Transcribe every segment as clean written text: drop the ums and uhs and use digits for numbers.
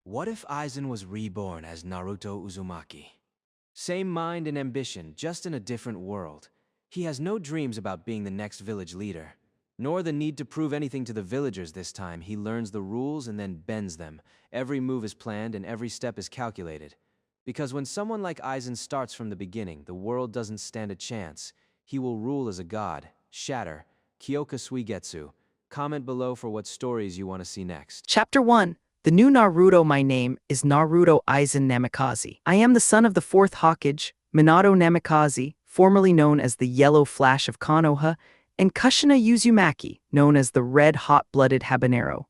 What if Aizen was reborn as Naruto Uzumaki? Same mind and ambition, just in a different world. He has no dreams about being the next village leader, nor the need to prove anything to the villagers this time. He learns the rules and then bends them. Every move is planned and every step is calculated. Because when someone like Aizen starts from the beginning, the world doesn't stand a chance. He will rule as a god. Shatter, Kyoka Suigetsu. Comment below for what stories you want to see next. Chapter 1. The new Naruto. My name is Naruto Aizen Namikaze. I am the son of the fourth Hokage, Minato Namikaze, formerly known as the Yellow Flash of Konoha, and Kushina Uzumaki, known as the Red Hot-Blooded Habanero.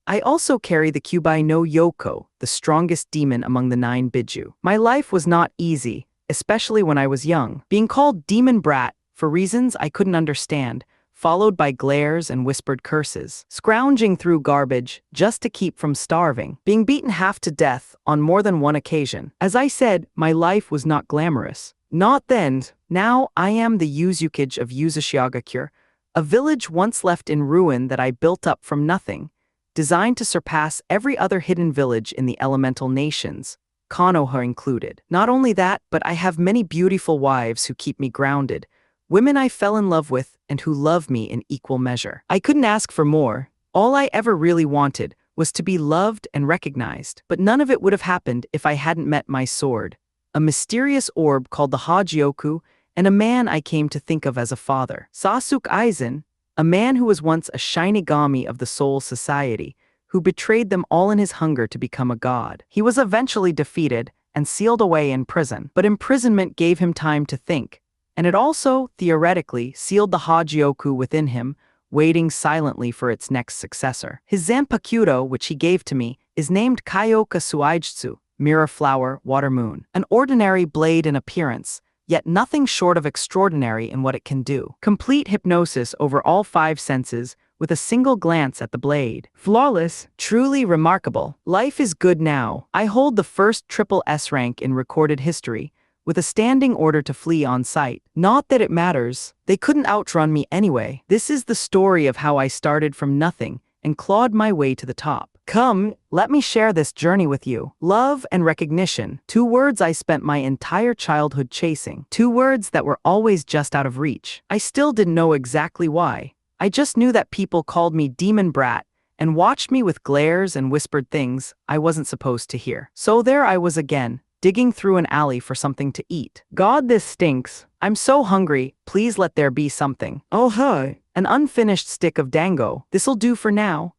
I also carry the Kyuubi no Yoko, the strongest demon among the 9 Biju. My life was not easy, especially when I was young. Being called Demon Brat, for reasons I couldn't understand, followed by glares and whispered curses, scrounging through garbage just to keep from starving, being beaten half to death on more than one occasion. As I said, my life was not glamorous. Not then. Now I am the Uzukage of Uzushiogakure, a village once left in ruin that I built up from nothing, designed to surpass every other hidden village in the elemental nations, Konoha included. Not only that, but I have many beautiful wives who keep me grounded, women I fell in love with and who love me in equal measure. I couldn't ask for more. All I ever really wanted was to be loved and recognized. But none of it would have happened if I hadn't met my sword, a mysterious orb called the Hagioku, and a man I came to think of as a father. Sasuke Aizen, a man who was once a Shinigami of the Soul Society, who betrayed them all in his hunger to become a god. He was eventually defeated and sealed away in prison, but imprisonment gave him time to think, and it also, theoretically, sealed the Hagioku within him, waiting silently for its next successor. His Zanpakuto, which he gave to me, is named Kyoka Suigetsu, Mirror Flower, Water Moon. An ordinary blade in appearance, yet nothing short of extraordinary in what it can do. Complete hypnosis over all 5 senses, with a single glance at the blade. Flawless, truly remarkable. Life is good now. I hold the first triple S rank in recorded history, with a standing order to flee on sight. Not that it matters. They couldn't outrun me anyway. This is the story of how I started from nothing and clawed my way to the top. Come, let me share this journey with you. Love and recognition. 2 words I spent my entire childhood chasing. 2 words that were always just out of reach. I still didn't know exactly why. I just knew that people called me Demon Brat and watched me with glares and whispered things I wasn't supposed to hear. So there I was again, digging through an alley for something to eat. God, this stinks. I'm so hungry. Please let there be something. Oh, hi. An unfinished stick of dango. This'll do for now.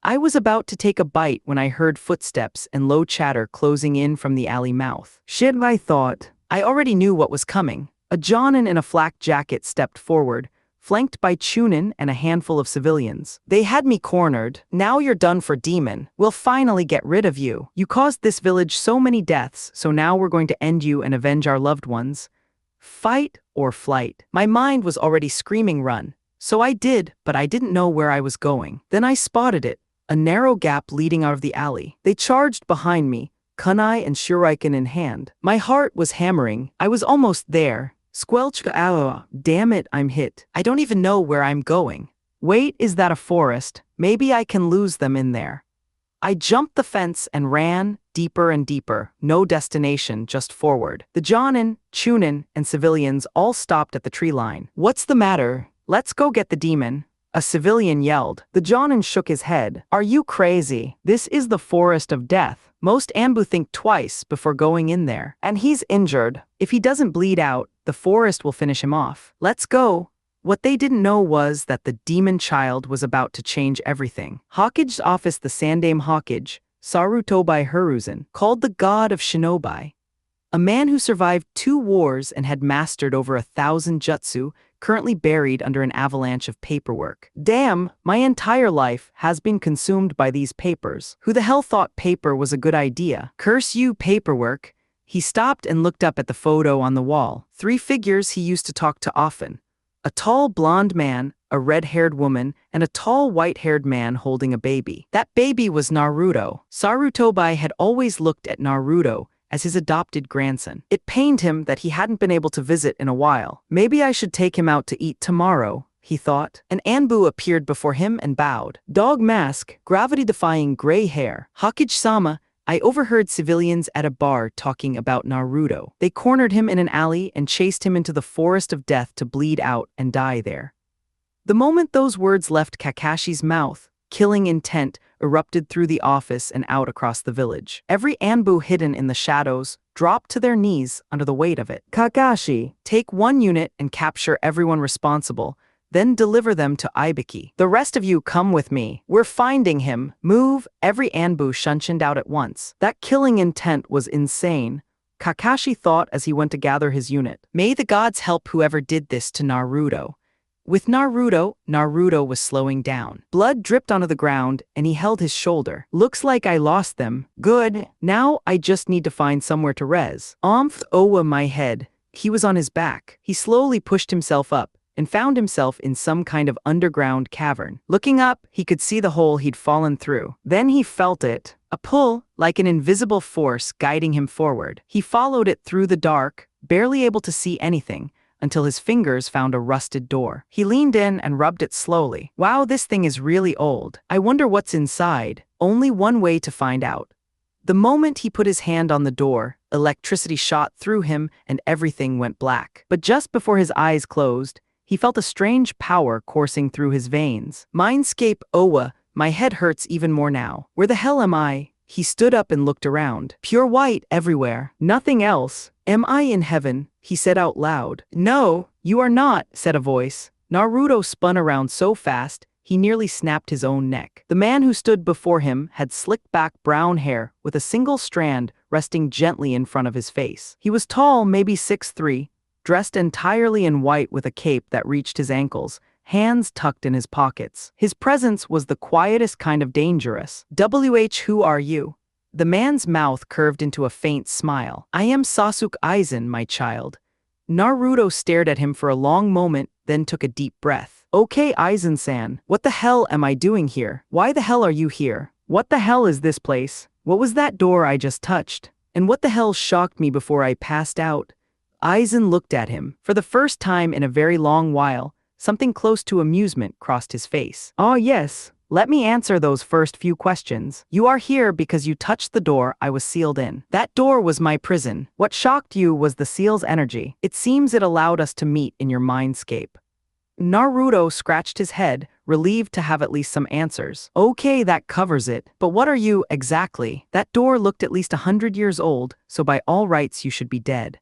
I was about to take a bite when I heard footsteps and low chatter closing in from the alley mouth. Shit, I thought. I already knew what was coming. A Jonin in a flak jacket stepped forward, flanked by Chunin and a handful of civilians. They had me cornered. Now you're done for, demon. We'll finally get rid of you. You caused this village so many deaths, so now we're going to end you and avenge our loved ones. Fight or flight. My mind was already screaming run. So I did, but I didn't know where I was going. Then I spotted it, a narrow gap leading out of the alley. They charged behind me, kunai and shuriken in hand. My heart was hammering. I was almost there. Squelch, damn it, I'm hit. I don't even know where I'm going. Wait, is that a forest? Maybe I can lose them in there. I jumped the fence and ran, deeper and deeper, no destination, just forward. The Jonin, Chunin, and civilians all stopped at the tree line. What's the matter? Let's go get the demon. A civilian yelled. The Jonin shook his head. Are you crazy? This is the forest of death. Most Anbu think twice before going in there. And he's injured. If he doesn't bleed out, the forest will finish him off. Let's go. What they didn't know was that the demon child was about to change everything. Hokage's office, the Sandaime Hokage, Sarutobi Hiruzen, called the god of shinobi. A man who survived 2 wars and had mastered over 1,000 jutsu, currently buried under an avalanche of paperwork. Damn, my entire life has been consumed by these papers. Who the hell thought paper was a good idea? Curse you, paperwork. He stopped and looked up at the photo on the wall. 3 figures he used to talk to often. A tall blonde man, a red-haired woman, and a tall white-haired man holding a baby. That baby was Naruto. Sarutobi had always looked at Naruto as his adopted grandson. It pained him that he hadn't been able to visit in a while. Maybe I should take him out to eat tomorrow, he thought. An Anbu appeared before him and bowed. Dog mask, gravity-defying gray hair. Hokage-sama, I overheard civilians at a bar talking about Naruto. They cornered him in an alley and chased him into the forest of death to bleed out and die there. The moment those words left Kakashi's mouth, killing intent erupted through the office and out across the village. Every Anbu hidden in the shadows dropped to their knees under the weight of it. Kakashi, take 1 unit and capture everyone responsible, then deliver them to Ibiki. The rest of you come with me. We're finding him. Move. Every Anbu shunshined out at once. That killing intent was insane, Kakashi thought as he went to gather his unit. May the gods help whoever did this to Naruto. With Naruto was slowing down. Blood dripped onto the ground, and he held his shoulder. Looks like I lost them. Good. Now I just need to find somewhere to res. Owa my head. He was on his back. He slowly pushed himself up and found himself in some kind of underground cavern. Looking up, he could see the hole he'd fallen through. Then he felt it. A pull, like an invisible force guiding him forward. He followed it through the dark, barely able to see anything, until his fingers found a rusted door. He leaned in and rubbed it slowly. Wow, this thing is really old. I wonder what's inside. Only one way to find out. The moment he put his hand on the door, electricity shot through him and everything went black. But just before his eyes closed, he felt a strange power coursing through his veins. Mindscape Owa, my head hurts even more now. Where the hell am I? He stood up and looked around. Pure white everywhere. Nothing else. Am I in heaven? He said out loud. No, you are not, said a voice. Naruto spun around so fast, he nearly snapped his own neck. The man who stood before him had slicked back brown hair with a single strand resting gently in front of his face. He was tall, maybe 6'3", dressed entirely in white with a cape that reached his ankles, hands tucked in his pockets. His presence was the quietest kind of dangerous. Who are you? The man's mouth curved into a faint smile. I am Sasuke Aizen, my child. Naruto stared at him for a long moment, then took a deep breath. Okay, Aizen-san, what the hell am I doing here? Why the hell are you here? What the hell is this place? What was that door I just touched? And what the hell shocked me before I passed out? Aizen looked at him. For the first time in a very long while, something close to amusement crossed his face. Oh yes. Let me answer those first few questions. You are here because you touched the door I was sealed in. That door was my prison. What shocked you was the seal's energy. It seems it allowed us to meet in your mindscape. Naruto scratched his head, relieved to have at least some answers. Okay, that covers it. But what are you, exactly? That door looked at least 100 years old, so by all rights you should be dead.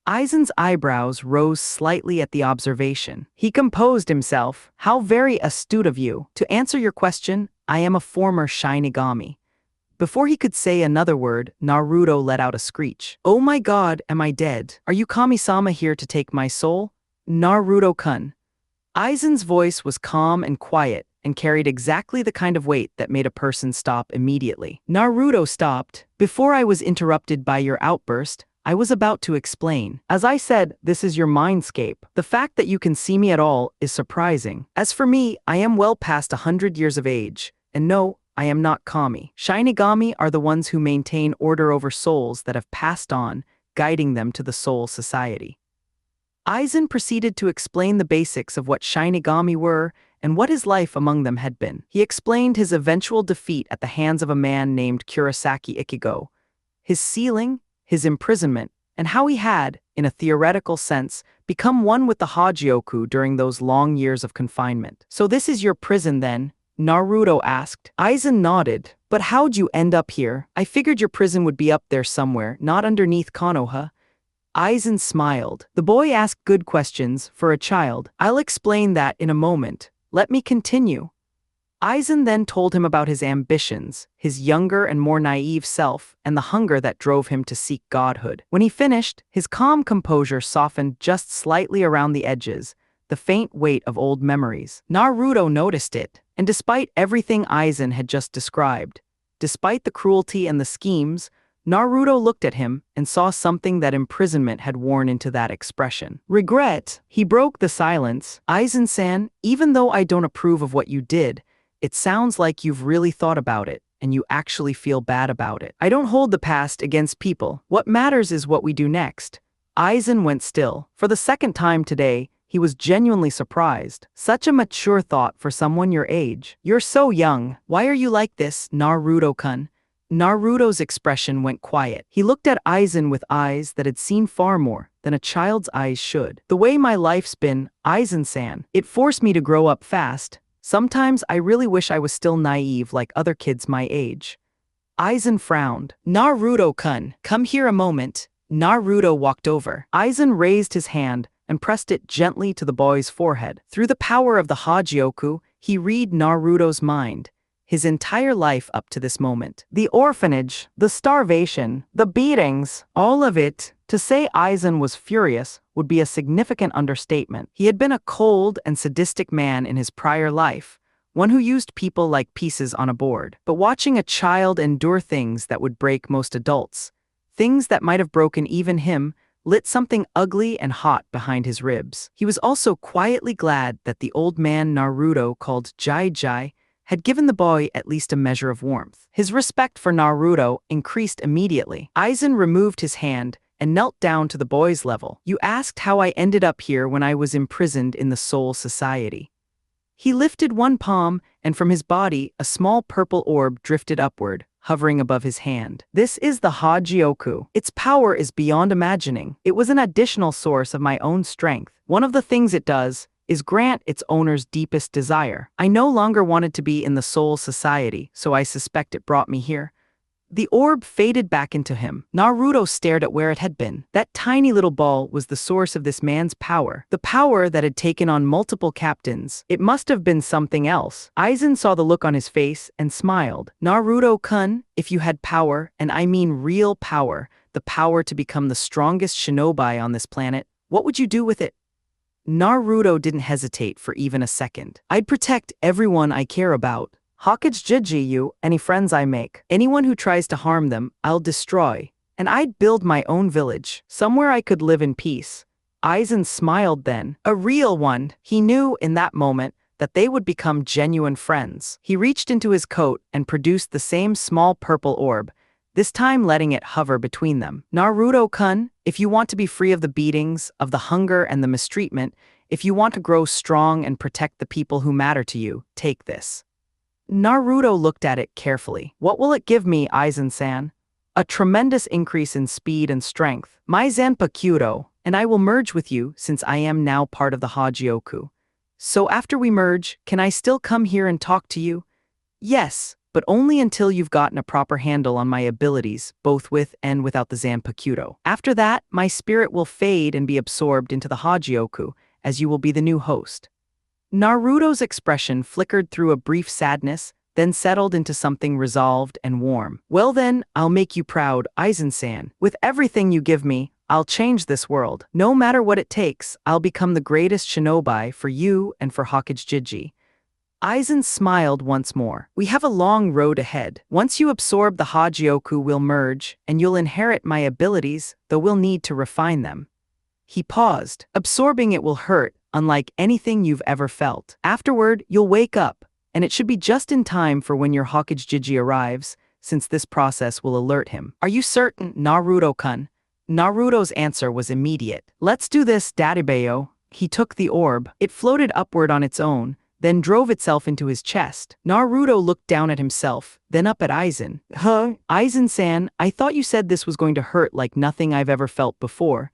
Aizen's eyebrows rose slightly at the observation. He composed himself. How very astute of you. To answer your question, I am a former Shinigami. Before he could say another word, Naruto let out a screech. Oh my god, am I dead? Are you Kami-sama here to take my soul? Naruto-kun. Aizen's voice was calm and quiet and carried exactly the kind of weight that made a person stop immediately. Naruto stopped. Before I was interrupted by your outburst, I was about to explain. As I said, this is your mindscape. The fact that you can see me at all is surprising. As for me, I am well past 100 years of age. And no, I am not Kami. Shinigami are the ones who maintain order over souls that have passed on, guiding them to the soul society. Aizen proceeded to explain the basics of what Shinigami were and what his life among them had been. He explained his eventual defeat at the hands of a man named Kurosaki Ichigo, his sealing, his imprisonment, and how he had, in a theoretical sense, become one with the Hagioku during those long years of confinement. So this is your prison then? Naruto asked. Aizen nodded. But how'd you end up here? I figured your prison would be up there somewhere, not underneath Konoha. Aizen smiled. The boy asked good questions for a child. I'll explain that in a moment. Let me continue. Aizen then told him about his ambitions, his younger and more naive self, and the hunger that drove him to seek godhood. When he finished, his calm composure softened just slightly around the edges, the faint weight of old memories. Naruto noticed it, and despite everything Aizen had just described, despite the cruelty and the schemes, Naruto looked at him and saw something that imprisonment had worn into that expression. Regret. He broke the silence. Aizen-san, even though I don't approve of what you did, it sounds like you've really thought about it, and you actually feel bad about it. I don't hold the past against people. What matters is what we do next. Aizen went still. For the second time today, He was genuinely surprised. Such a mature thought for someone your age. You're so young. Why are you like this, Naruto-kun? Naruto's expression went quiet. He looked at Aizen with eyes that had seen far more than a child's eyes should. The way my life's been, Aizen-san, it forced me to grow up fast. Sometimes I really wish I was still naive like other kids my age. Aizen frowned. Naruto-kun, come here a moment. Naruto walked over. Aizen raised his hand and pressed it gently to the boy's forehead. Through the power of the Hagioku, he read Naruto's mind. His entire life up to this moment. The orphanage, the starvation, the beatings, all of it. To say Aizen was furious would be a significant understatement. He had been a cold and sadistic man in his prior life, one who used people like pieces on a board. But watching a child endure things that would break most adults, things that might have broken even him, lit something ugly and hot behind his ribs. He was also quietly glad that the old man Naruto called Jai had given the boy at least a measure of warmth. His respect for Naruto increased immediately. Aizen removed his hand and knelt down to the boy's level. You asked how I ended up here when I was imprisoned in the Soul Society. He lifted one palm, and from his body, a small purple orb drifted upward, hovering above his hand. This is the Hagioku. Its power is beyond imagining. It was an additional source of my own strength. One of the things it does is grant its owner's deepest desire. I no longer wanted to be in the Soul Society, so I suspect it brought me here. The orb faded back into him. Naruto stared at where it had been. That tiny little ball was the source of this man's power, the power that had taken on multiple captains. It must have been something else. Aizen saw the look on his face and smiled. Naruto-kun, if you had power, and I mean real power, the power to become the strongest shinobi on this planet, what would you do with it? Naruto didn't hesitate for even a second. I'd protect everyone I care about. Hokage Jiji, any friends I make. Anyone who tries to harm them, I'll destroy. And I'd build my own village, somewhere I could live in peace. Aizen smiled then. A real one. He knew in that moment that they would become genuine friends. He reached into his coat and produced the same small purple orb, this time letting it hover between them. Naruto-kun, if you want to be free of the beatings, of the hunger and the mistreatment, if you want to grow strong and protect the people who matter to you, take this. Naruto looked at it carefully. What will it give me, Aizen-san? A tremendous increase in speed and strength. My Zanpakuto, and I will merge with you since I am now part of the Hagioku. So after we merge, can I still come here and talk to you? Yes, but only until you've gotten a proper handle on my abilities, both with and without the Zanpakuto. After that, my spirit will fade and be absorbed into the Hagioku, as you will be the new host. Naruto's expression flickered through a brief sadness, then settled into something resolved and warm. Well then, I'll make you proud, Aizen-san. With everything you give me, I'll change this world. No matter what it takes, I'll become the greatest shinobi for you and for Hokage Jiji. Aizen smiled once more. We have a long road ahead. Once you absorb the Hagioku, we'll merge, and you'll inherit my abilities, though we'll need to refine them. He paused. Absorbing it will hurt, unlike anything you've ever felt. Afterward, you'll wake up, and it should be just in time for when your Hokage Jiji arrives, since this process will alert him. Are you certain, Naruto-kun? Naruto's answer was immediate. Let's do this, Dadibayo. He took the orb. It floated upward on its own, then drove itself into his chest. Naruto looked down at himself, then up at Aizen. Huh? Aizen-san, I thought you said this was going to hurt like nothing I've ever felt before.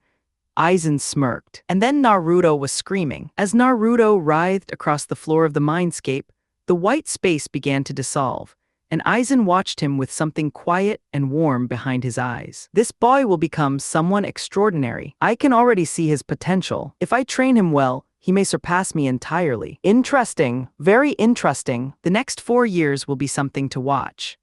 Aizen smirked. And then Naruto was screaming. As Naruto writhed across the floor of the mindscape, the white space began to dissolve, and Aizen watched him with something quiet and warm behind his eyes. This boy will become someone extraordinary. I can already see his potential. If I train him well, he may surpass me entirely. Interesting, very interesting. The next 4 years will be something to watch.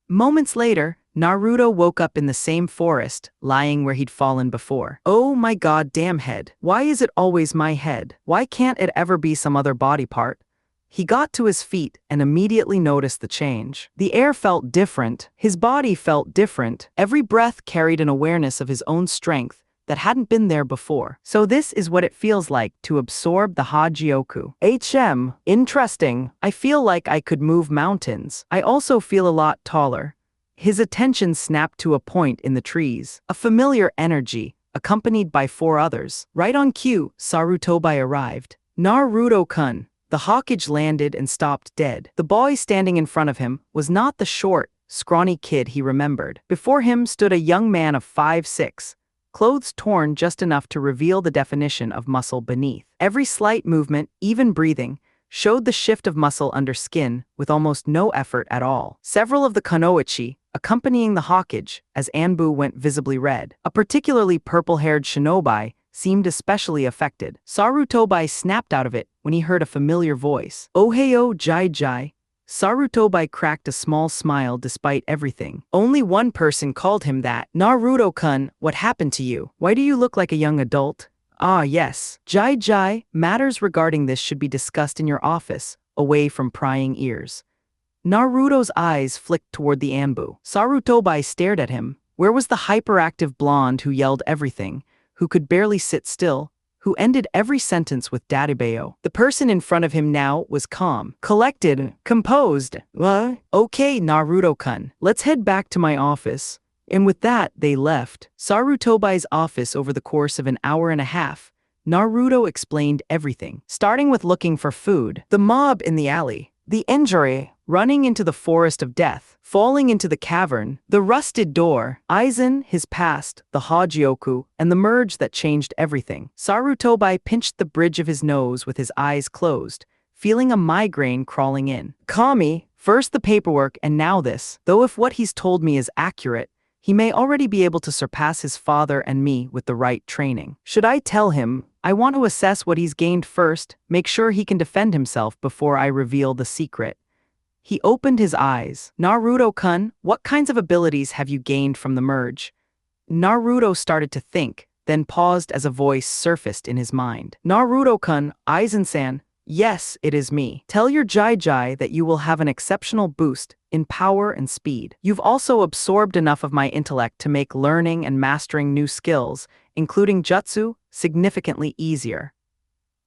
Moments later, Naruto woke up in the same forest, lying where he'd fallen before. Oh my goddamn head. Why is it always my head? Why can't it ever be some other body part? He got to his feet and immediately noticed the change. The air felt different. His body felt different. Every breath carried an awareness of his own strength that hadn't been there before. So this is what it feels like to absorb the Hagioku. Interesting. I feel like I could move mountains. I also feel a lot taller. His attention snapped to a point in the trees. A familiar energy, accompanied by 4 others. Right on cue, Sarutobi arrived. Naruto-kun. The Hawkage landed and stopped dead. The boy standing in front of him was not the short, scrawny kid he remembered. Before him stood a young man of 5'6", clothes torn just enough to reveal the definition of muscle beneath. Every slight movement, even breathing, showed the shift of muscle under skin with almost no effort at all. Several of the Kunoichi, accompanying the Hawkage, as Anbu went visibly red. A particularly purple-haired shinobi seemed especially affected. Sarutobi snapped out of it when he heard a familiar voice. Ohio Jai Jai. Sarutobi cracked a small smile despite everything. Only one person called him that. Naruto-kun, what happened to you? Why do you look like a young adult? Ah, yes. Jai Jai, matters regarding this should be discussed in your office, away from prying ears. Naruto's eyes flicked toward the Anbu. Sarutobi stared at him. Where was the hyperactive blonde who yelled everything, who could barely sit still, who ended every sentence with Dadibeo? The person in front of him now was calm, collected, composed. Okay, Naruto-kun, let's head back to my office. And with that, they left. Sarutobi's office over the course of an hour and a half. Naruto explained everything, starting with looking for food, the mob in the alley, the injury, running into the forest of death, falling into the cavern, the rusted door, Aizen, his past, the Hagioku, and the merge that changed everything. Sarutobi pinched the bridge of his nose with his eyes closed, feeling a migraine crawling in. Kami, first the paperwork and now this. Though if what he's told me is accurate, he may already be able to surpass his father and me with the right training. Should I tell him? I want to assess what he's gained first, make sure he can defend himself before I reveal the secret. He opened his eyes. Naruto-kun, what kinds of abilities have you gained from the merge? Naruto started to think, then paused as a voice surfaced in his mind. Naruto-kun, Aizen-san, yes, it is me. Tell your Jai Jai that you will have an exceptional boost in power and speed. You've also absorbed enough of my intellect to make learning and mastering new skills, including jutsu, significantly easier.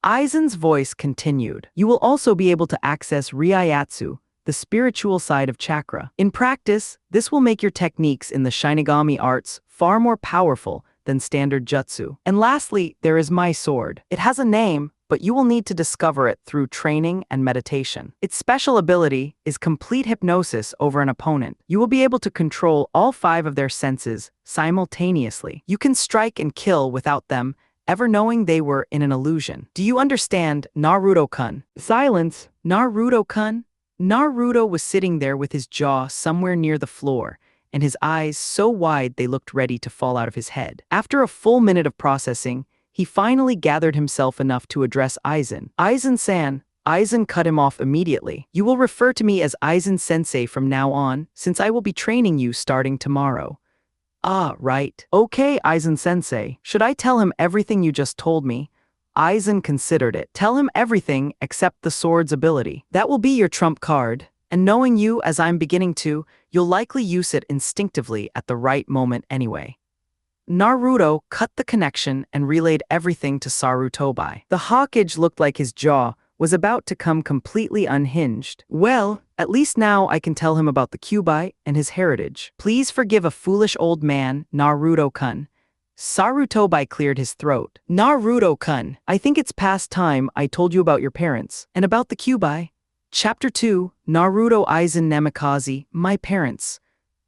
Aizen's voice continued. You will also be able to access Ryatsu, the spiritual side of chakra. In practice, this will make your techniques in the Shinigami arts far more powerful than standard jutsu. And lastly, there is my sword. It has a name, but you will need to discover it through training and meditation. Its special ability is complete hypnosis over an opponent. You will be able to control all 5 of their senses simultaneously. You can strike and kill without them ever knowing they were in an illusion. Do you understand, Naruto-kun? Silence. Naruto-kun? Naruto was sitting there with his jaw somewhere near the floor, and his eyes so wide they looked ready to fall out of his head. After a full minute of processing, he finally gathered himself enough to address Aizen. Aizen-san. Aizen cut him off immediately. You will refer to me as Aizen-sensei from now on, since I will be training you starting tomorrow. Ah, right. Okay, Aizen-sensei. Should I tell him everything you just told me? Aizen considered it. Tell him everything except the sword's ability. That will be your trump card, and knowing you as I'm beginning to, you'll likely use it instinctively at the right moment anyway. Naruto cut the connection and relayed everything to Sarutobi. The Hawkage looked like his jaw was about to come completely unhinged. Well, at least now I can tell him about the Kyuubi and his heritage. Please forgive a foolish old man, Naruto-kun. Sarutobi cleared his throat. Naruto-kun, I think it's past time I told you about your parents and about the Kyuubi. Chapter 2, Naruto Aizen Namikaze, My Parents.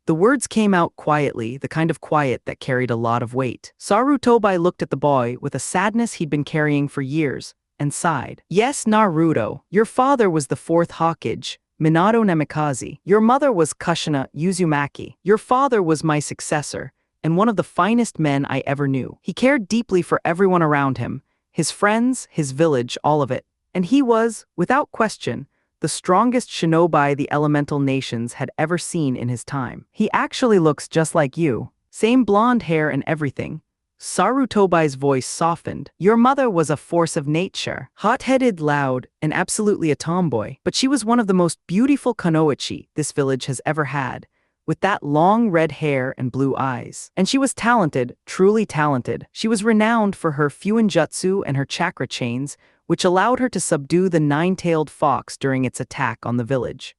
The words came out quietly, the kind of quiet that carried a lot of weight. Sarutobi looked at the boy with a sadness he'd been carrying for years, and sighed. Yes, Naruto, your father was the 4th Hokage, Minato Namikaze. Your mother was Kushina Uzumaki. Your father was my successor, and one of the finest men I ever knew. He cared deeply for everyone around him, his friends, his village, all of it. And he was, without question, the strongest shinobi the elemental nations had ever seen in his time. He actually looks just like you. Same blonde hair and everything. Sarutobi's voice softened. Your mother was a force of nature. Hot-headed, loud, and absolutely a tomboy. But she was one of the most beautiful Kunoichi this village has ever had, with that long red hair and blue eyes. And she was talented, truly talented. She was renowned for her Fuinjutsu and her chakra chains, which allowed her to subdue the 9-tailed fox during its attack on the village.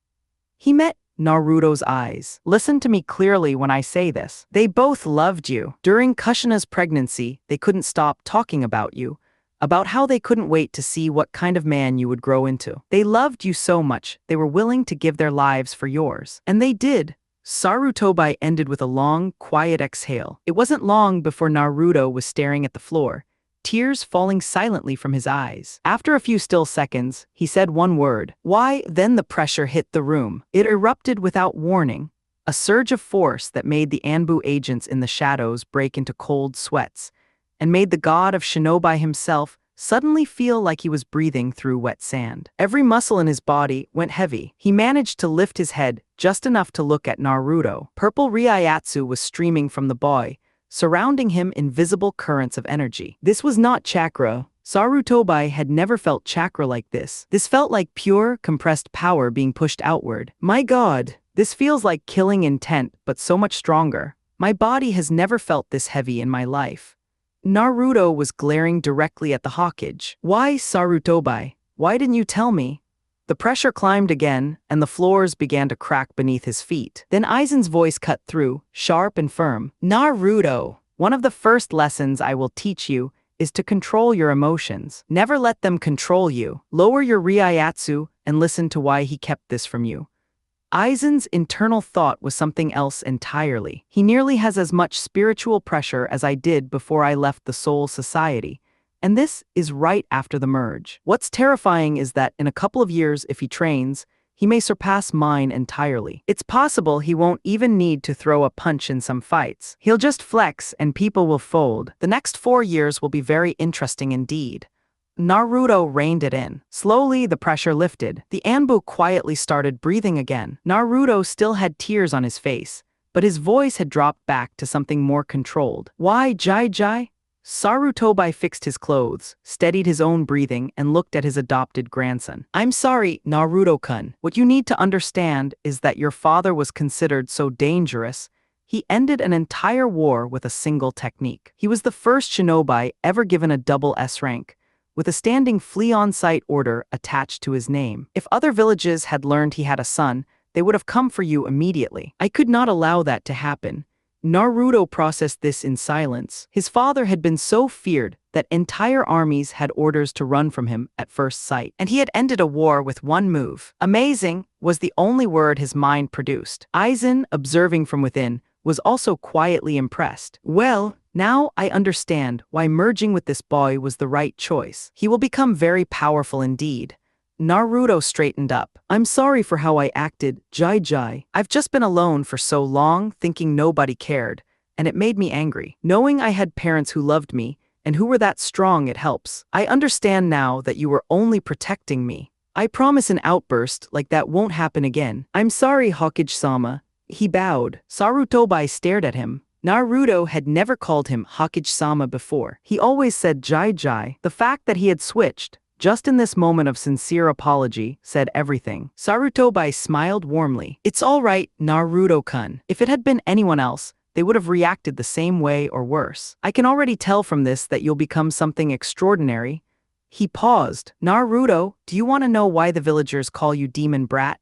He met Naruto's eyes. Listen to me clearly when I say this. They both loved you. During Kushina's pregnancy, they couldn't stop talking about you, about how they couldn't wait to see what kind of man you would grow into. They loved you so much, they were willing to give their lives for yours. And they did. Sarutobi ended with a long, quiet exhale. It wasn't long before Naruto was staring at the floor, tears falling silently from his eyes. After a few still seconds, he said one word. Why? Then the pressure hit the room. It erupted without warning, a surge of force that made the Anbu agents in the shadows break into cold sweats, and made the god of Shinobi himself suddenly feel like he was breathing through wet sand. Every muscle in his body went heavy. He managed to lift his head just enough to look at Naruto. Purple Ryatsu was streaming from the boy, surrounding him invisible currents of energy. This was not chakra. Sarutobi had never felt chakra like this. This felt like pure, compressed power being pushed outward. My god, this feels like killing intent, but so much stronger. My body has never felt this heavy in my life. Naruto was glaring directly at the Hokage. Why, Sarutobi? Why didn't you tell me? The pressure climbed again, and the floors began to crack beneath his feet. Then Aizen's voice cut through, sharp and firm. Naruto, one of the first lessons I will teach you is to control your emotions. Never let them control you. Lower your Ryatsu and listen to why he kept this from you. Aizen's internal thought was something else entirely. He nearly has as much spiritual pressure as I did before I left the Soul Society. And this is right after the merge. What's terrifying is that in a couple of years, if he trains, he may surpass mine entirely. It's possible he won't even need to throw a punch in some fights. He'll just flex and people will fold. The next 4 years will be very interesting indeed. Naruto reined it in. Slowly, the pressure lifted. The Anbu quietly started breathing again. Naruto still had tears on his face, but his voice had dropped back to something more controlled. Why, Jai? Sarutobi fixed his clothes, steadied his own breathing, and looked at his adopted grandson. I'm sorry, Naruto-kun. What you need to understand is that your father was considered so dangerous, he ended an entire war with a single technique. He was the first shinobi ever given a double S rank, with a standing flee-on-sight order attached to his name. If other villages had learned he had a son, they would have come for you immediately. I could not allow that to happen. Naruto processed this in silence. His father had been so feared that entire armies had orders to run from him at first sight, and he had ended a war with one move. Amazing was the only word his mind produced. Aizen, observing from within, was also quietly impressed. Well, now I understand why merging with this boy was the right choice. He will become very powerful indeed. Naruto straightened up. I'm sorry for how I acted, Jai. I've just been alone for so long, thinking nobody cared, and it made me angry. Knowing I had parents who loved me, and who were that strong, it helps. I understand now that you were only protecting me. I promise an outburst like that won't happen again. I'm sorry, Hokage-sama. He bowed. Sarutobi stared at him. Naruto had never called him Hokage-sama before. He always said Jai. The fact that he had switched, just in this moment of sincere apology, said everything. Sarutobi smiled warmly. It's all right, Naruto-kun. If it had been anyone else, they would have reacted the same way or worse. I can already tell from this that you'll become something extraordinary. He paused. Naruto, do you want to know why the villagers call you Demon Brat?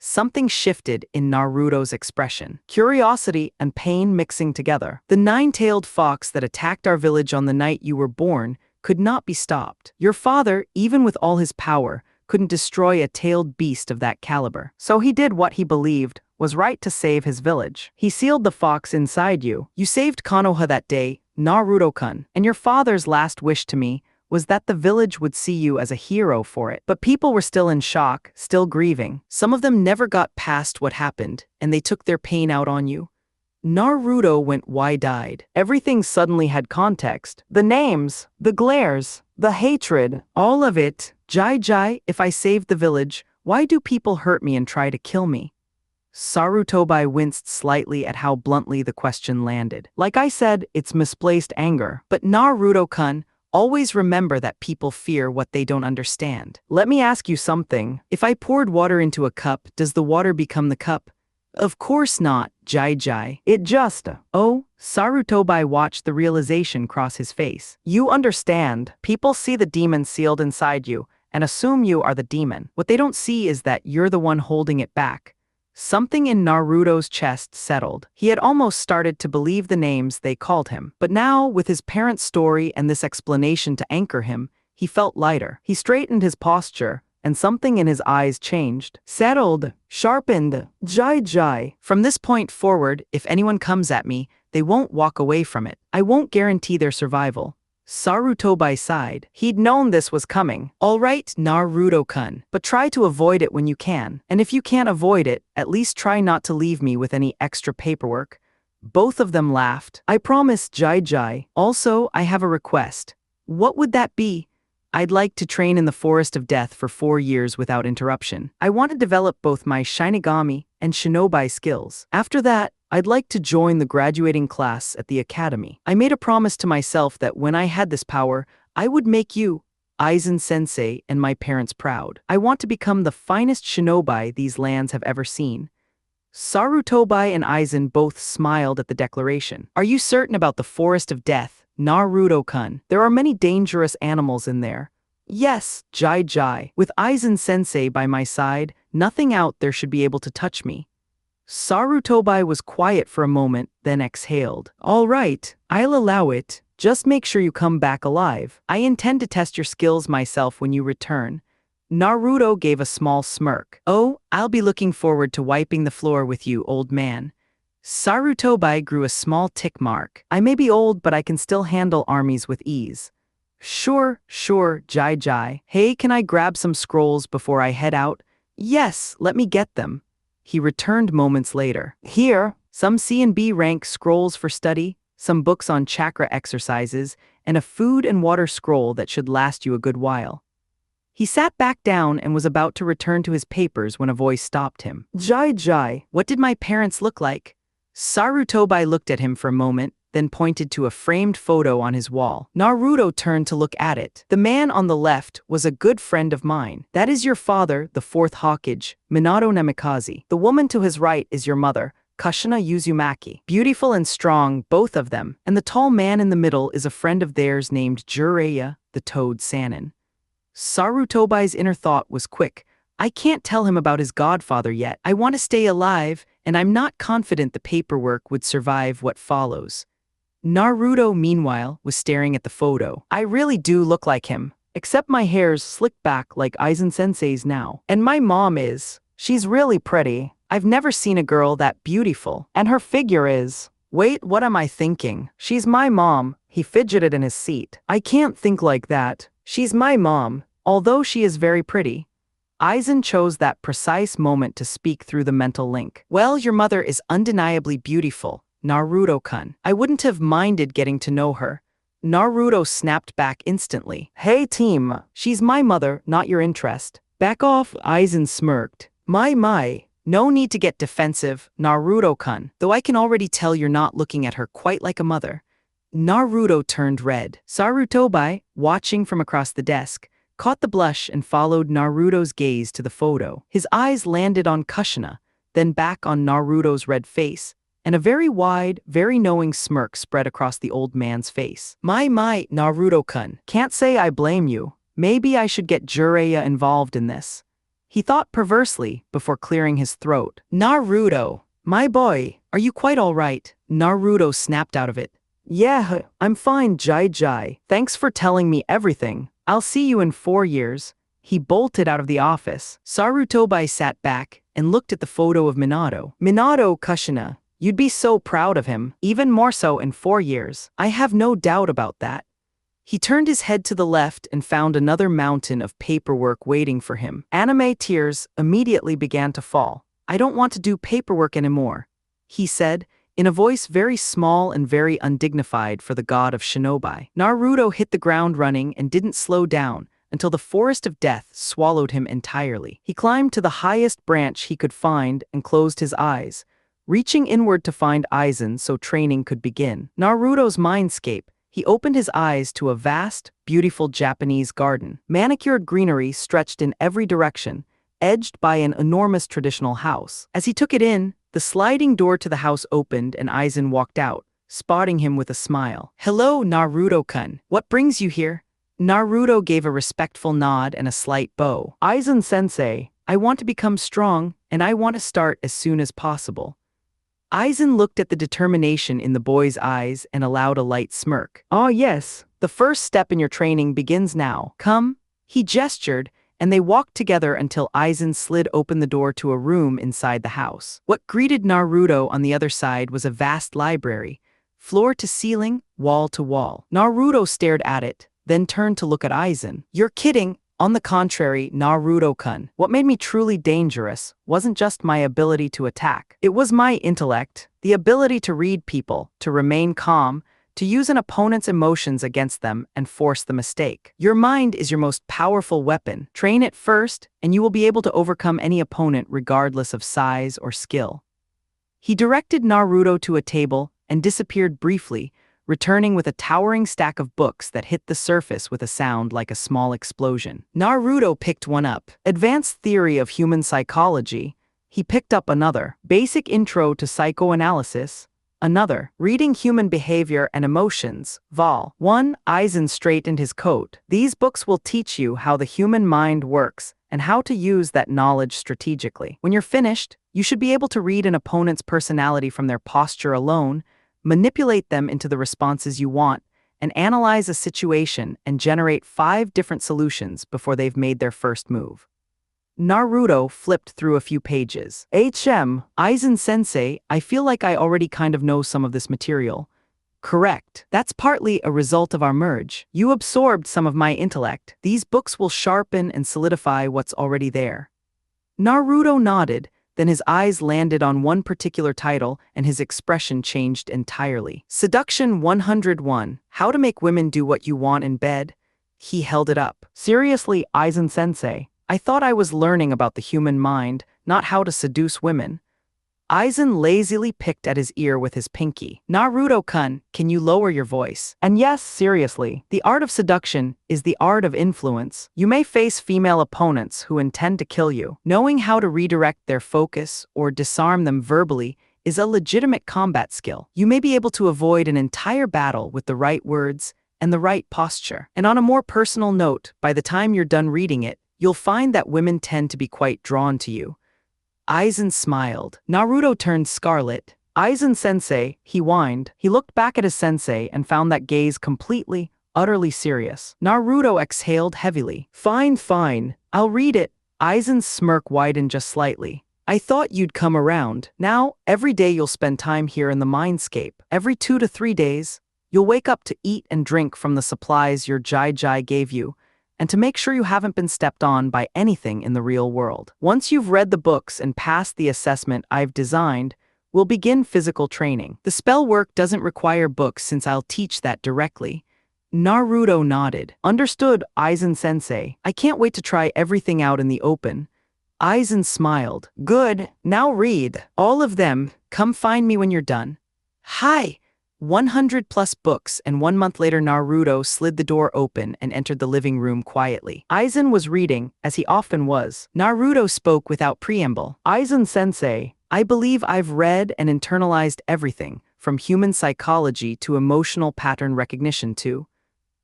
Something shifted in Naruto's expression. Curiosity and pain mixing together. The nine-tailed fox that attacked our village on the night you were born could not be stopped. Your father, even with all his power, couldn't destroy a tailed beast of that caliber. So he did what he believed was right to save his village. He sealed the fox inside you. You saved Konoha that day, Naruto-kun, and your father's last wish to me was that the village would see you as a hero for it. But people were still in shock, still grieving. Some of them never got past what happened, and they took their pain out on you. Naruto went wide-eyed. Everything suddenly had context. The names, the glares, the hatred, all of it. Jai, if I saved the village, why do people hurt me and try to kill me? Sarutobi winced slightly at how bluntly the question landed. Like I said, it's misplaced anger. But Naruto-kun, always remember that people fear what they don't understand. Let me ask you something. If I poured water into a cup, does the water become the cup? Of course not, Jai. It just... Oh, Sarutobi watched the realization cross his face. You understand. People see the demon sealed inside you and assume you are the demon. What they don't see is that you're the one holding it back. Something in Naruto's chest settled. He had almost started to believe the names they called him. But now, with his parents' story and this explanation to anchor him, he felt lighter. He straightened his posture, and something in his eyes changed. Settled, sharpened, Jai. From this point forward, if anyone comes at me, they won't walk away from it. I won't guarantee their survival. Sarutobi sighed. He'd known this was coming. All right, Naruto-kun, but try to avoid it when you can. And if you can't avoid it, at least try not to leave me with any extra paperwork. Both of them laughed. I promise, Jai. Also, I have a request. What would that be? I'd like to train in the Forest of Death for 4 years without interruption. I want to develop both my Shinigami and Shinobi skills. After that, I'd like to join the graduating class at the academy. I made a promise to myself that when I had this power, I would make you, Aizen-sensei, and my parents proud. I want to become the finest shinobi these lands have ever seen. Sarutobi and Aizen both smiled at the declaration. Are you certain about the Forest of Death, Naruto-kun? There are many dangerous animals in there. Yes, Jai. With Aizen-sensei by my side, nothing out there should be able to touch me. Sarutobi was quiet for a moment, then exhaled. All right, I'll allow it. Just make sure you come back alive. I intend to test your skills myself when you return. Naruto gave a small smirk. Oh, I'll be looking forward to wiping the floor with you, old man. Sarutobi grew a small tick mark. I may be old, but I can still handle armies with ease. Sure, Jai. Hey, can I grab some scrolls before I head out? Yes, let me get them. He returned moments later. Here, some C and B rank scrolls for study, some books on chakra exercises, and a food and water scroll that should last you a good while. He sat back down and was about to return to his papers when a voice stopped him. Jai, what did my parents look like? Sarutobi looked at him for a moment, then pointed to a framed photo on his wall. Naruto turned to look at it. The man on the left was a good friend of mine. That is your father, the fourth Hokage, Minato Namikaze. The woman to his right is your mother, Kushina Uzumaki. Beautiful and strong, both of them. And the tall man in the middle is a friend of theirs named Jiraiya, the Toad Sannin. Sarutobi's inner thought was quick. I can't tell him about his godfather yet. I want to stay alive, and I'm not confident the paperwork would survive what follows. Naruto, meanwhile, was staring at the photo. I really do look like him, except my hair's slicked back like Aizen-sensei's now. And my mom is. She's really pretty. I've never seen a girl that beautiful. And her figure is. Wait, what am I thinking? She's my mom. He fidgeted in his seat. I can't think like that. She's my mom, although she is very pretty. Aizen chose that precise moment to speak through the mental link. Well, your mother is undeniably beautiful, Naruto-kun. I wouldn't have minded getting to know her. Naruto snapped back instantly. Hey team, she's my mother, not your interest. Back off, Aizen smirked. My. No need to get defensive, Naruto-kun, though I can already tell you're not looking at her quite like a mother. Naruto turned red. Sarutobi, watching from across the desk, caught the blush and followed Naruto's gaze to the photo. His eyes landed on Kushina, then back on Naruto's red face, and a very wide, very knowing smirk spread across the old man's face. My, Naruto-kun, can't say I blame you. Maybe I should get Jiraiya involved in this. He thought perversely before clearing his throat. Naruto, my boy, are you quite all right? Naruto snapped out of it. Yeah, I'm fine, Jai. Thanks for telling me everything. I'll see you in 4 years. He bolted out of the office. Sarutobi sat back and looked at the photo of Minato. Minato, Kushina, you'd be so proud of him, even more so in 4 years. I have no doubt about that. He turned his head to the left and found another mountain of paperwork waiting for him. Anime tears immediately began to fall. I don't want to do paperwork anymore, he said, in a voice very small and very undignified for the god of shinobi. Naruto hit the ground running and didn't slow down until the Forest of Death swallowed him entirely. He climbed to the highest branch he could find and closed his eyes, reaching inward to find Aizen so training could begin. Naruto's mindscape, he opened his eyes to a vast, beautiful Japanese garden. Manicured greenery stretched in every direction, edged by an enormous traditional house. As he took it in, the sliding door to the house opened and Aizen walked out, spotting him with a smile. Hello, Naruto-kun. What brings you here? Naruto gave a respectful nod and a slight bow. Aizen-sensei, I want to become strong and I want to start as soon as possible. Aizen looked at the determination in the boy's eyes and allowed a light smirk. "Oh yes, the first step in your training begins now. Come." He gestured, and they walked together until Aizen slid open the door to a room inside the house. What greeted Naruto on the other side was a vast library, floor to ceiling, wall to wall. Naruto stared at it, then turned to look at Aizen. "You're kidding." On the contrary, Naruto-kun, what made me truly dangerous wasn't just my ability to attack. It was my intellect, the ability to read people, to remain calm, to use an opponent's emotions against them and force the mistake. Your mind is your most powerful weapon. Train it first, and you will be able to overcome any opponent regardless of size or skill. He directed Naruto to a table and disappeared briefly, returning with a towering stack of books that hit the surface with a sound like a small explosion. Naruto picked one up. Advanced Theory of Human Psychology. He picked up another. Basic Intro to Psychoanalysis. Another. Reading Human Behavior and Emotions. Vol. 1. Aizen straightened his coat. These books will teach you how the human mind works and how to use that knowledge strategically. When you're finished, you should be able to read an opponent's personality from their posture alone, manipulate them into the responses you want, and analyze a situation and generate 5 different solutions before they've made their first move. Naruto flipped through a few pages. Aizen-sensei, I feel like I already kind of know some of this material. Correct. That's partly a result of our merge. You absorbed some of my intellect. These books will sharpen and solidify what's already there. Naruto nodded. Then his eyes landed on one particular title and his expression changed entirely. Seduction 101. How to Make Women Do What You Want in Bed. He held it up. Seriously, Aizen-sensei, I thought I was learning about the human mind, not how to seduce women. Aizen lazily picked at his ear with his pinky. Naruto-kun, can you lower your voice? And yes, seriously, the art of seduction is the art of influence. You may face female opponents who intend to kill you. Knowing how to redirect their focus or disarm them verbally is a legitimate combat skill. You may be able to avoid an entire battle with the right words and the right posture. And on a more personal note, by the time you're done reading it, you'll find that women tend to be quite drawn to you. Aizen smiled. Naruto turned scarlet. Aizen-sensei, he whined. He looked back at his sensei and found that gaze completely, utterly serious. Naruto exhaled heavily. Fine, I'll read it. Aizen's smirk widened just slightly. I thought you'd come around. Now, every day you'll spend time here in the mindscape. Every 2 to 3 days, you'll wake up to eat and drink from the supplies your Jai gave you, and to make sure you haven't been stepped on by anything in the real world. Once you've read the books and passed the assessment I've designed, we'll begin physical training. The spell work doesn't require books since I'll teach that directly. Naruto nodded. Understood, Aizen-sensei. I can't wait to try everything out in the open. Aizen smiled. Good, now read. All of them. Come find me when you're done. Hi! 100 plus books, and 1 month later Naruto slid the door open and entered the living room quietly. Aizen was reading, as he often was. Naruto spoke without preamble. Aizen-sensei, I believe I've read and internalized everything, from human psychology to emotional pattern recognition to...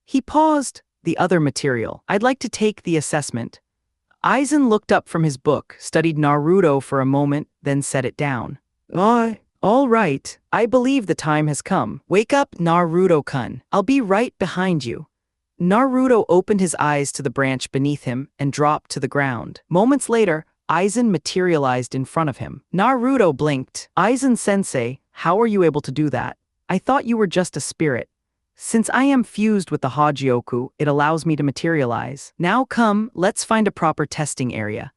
He paused. The other material. I'd like to take the assessment. Aizen looked up from his book, studied Naruto for a moment, then set it down. All right, I believe the time has come. Wake up, Naruto-kun. I'll be right behind you. Naruto opened his eyes to the branch beneath him and dropped to the ground. Moments later, Aizen materialized in front of him. Naruto blinked. Aizen-sensei, how are you able to do that? I thought you were just a spirit. Since I am fused with the Hagioku, it allows me to materialize. Now come, let's find a proper testing area.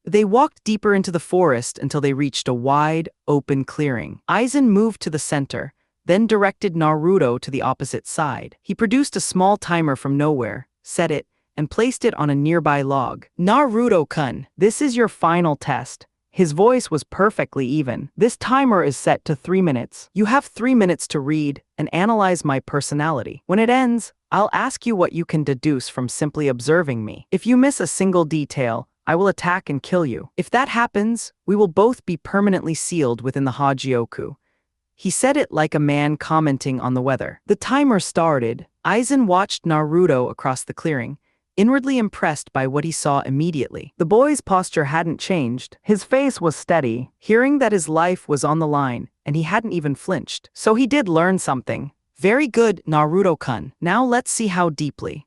They walked deeper into the forest until they reached a wide, open clearing. Aizen moved to the center, then directed Naruto to the opposite side. He produced a small timer from nowhere, set it, and placed it on a nearby log. Naruto-kun, this is your final test. His voice was perfectly even. This timer is set to 3 minutes. You have 3 minutes to read and analyze my personality. When it ends, I'll ask you what you can deduce from simply observing me. If you miss a single detail, I will attack and kill you. If that happens, we will both be permanently sealed within the Hagioku. He said it like a man commenting on the weather. The timer started. Aizen watched Naruto across the clearing. inwardly impressed by what he saw immediately. The boy's posture hadn't changed. His face was steady, hearing that his life was on the line, and he hadn't even flinched. So he did learn something. Very good, Naruto-kun. Now let's see how deeply.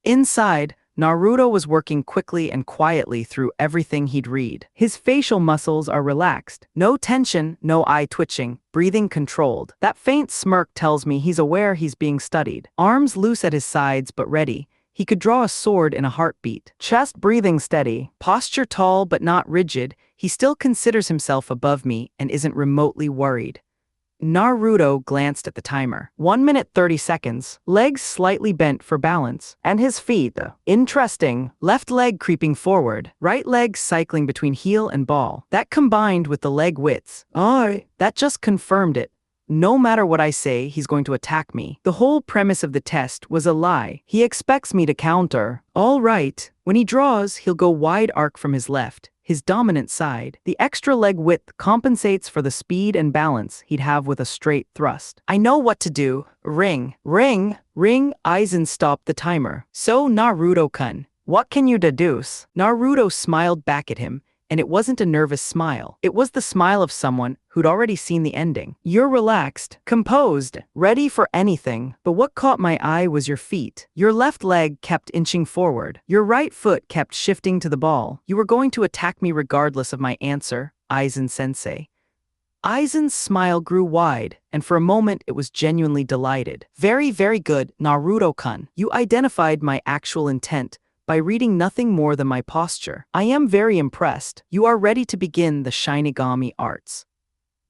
Inside, Naruto was working quickly and quietly through everything he'd read. His facial muscles are relaxed. No tension, no eye twitching, breathing controlled. That faint smirk tells me he's aware he's being studied. Arms loose at his sides but ready. He could draw a sword in a heartbeat. Chest breathing steady. Posture tall but not rigid. He still considers himself above me and isn't remotely worried. Naruto glanced at the timer. 1 minute 30 seconds, legs slightly bent for balance, and his feet, interesting, left leg creeping forward, right leg cycling between heel and ball. That combined with the leg widths, that just confirmed it. No matter what I say, he's going to attack me. The whole premise of the test was a lie. He expects me to counter. All right. When he draws, he'll go wide arc from his left, his dominant side. The extra leg width compensates for the speed and balance he'd have with a straight thrust. I know what to do. Ring, ring, ring. Aizen stopped the timer. So Naruto-kun, what can you deduce? Naruto smiled back at him, and it wasn't a nervous smile. It was the smile of someone who'd already seen the ending. You're relaxed, composed, ready for anything. But what caught my eye was your feet. Your left leg kept inching forward. Your right foot kept shifting to the ball. You were going to attack me regardless of my answer, Aizen-sensei. Aizen's smile grew wide, and for a moment it was genuinely delighted. Very, very good, Naruto-kun. You identified my actual intent by reading nothing more than my posture. I am very impressed. You are ready to begin the Shinigami arts.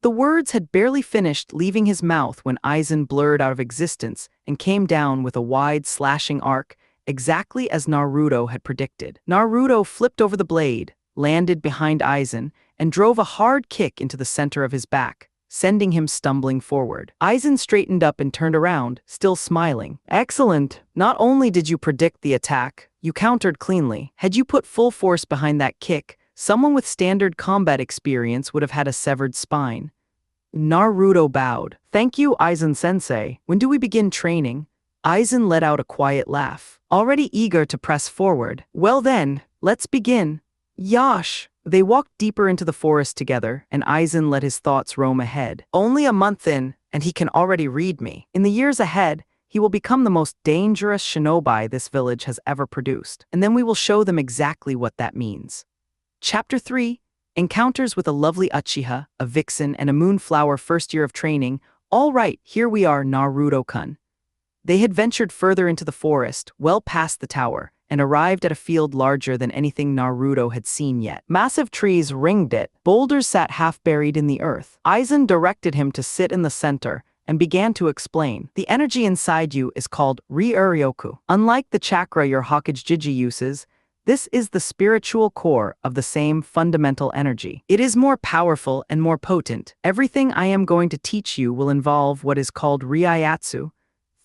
The words had barely finished leaving his mouth when Aizen blurred out of existence and came down with a wide slashing arc, exactly as Naruto had predicted. Naruto flipped over the blade, landed behind Aizen, and drove a hard kick into the center of his back, sending him stumbling forward. Aizen straightened up and turned around, still smiling. Excellent. Not only did you predict the attack, you countered cleanly. Had you put full force behind that kick, someone with standard combat experience would have had a severed spine. Naruto bowed. Thank you, Aizen-sensei. When do we begin training? Aizen let out a quiet laugh, already eager to press forward. Well then, let's begin. Yash! They walked deeper into the forest together, and Aizen let his thoughts roam ahead. Only a month in, and he can already read me. In the years ahead, he will become the most dangerous shinobi this village has ever produced, and then we will show them exactly what that means. Chapter 3, Encounters with a lovely Uchiha, a vixen, and a moonflower first year of training. All right, here we are, Naruto-kun. They had ventured further into the forest, well past the tower, and arrived at a field larger than anything Naruto had seen yet. Massive trees ringed it. Boulders sat half buried in the earth. Aizen directed him to sit in the center and began to explain. The energy inside you is called Ryu-ryoku. Unlike the chakra your Hokage Jiji uses, this is the spiritual core of the same fundamental energy. It is more powerful and more potent. Everything I am going to teach you will involve what is called Ryatsu.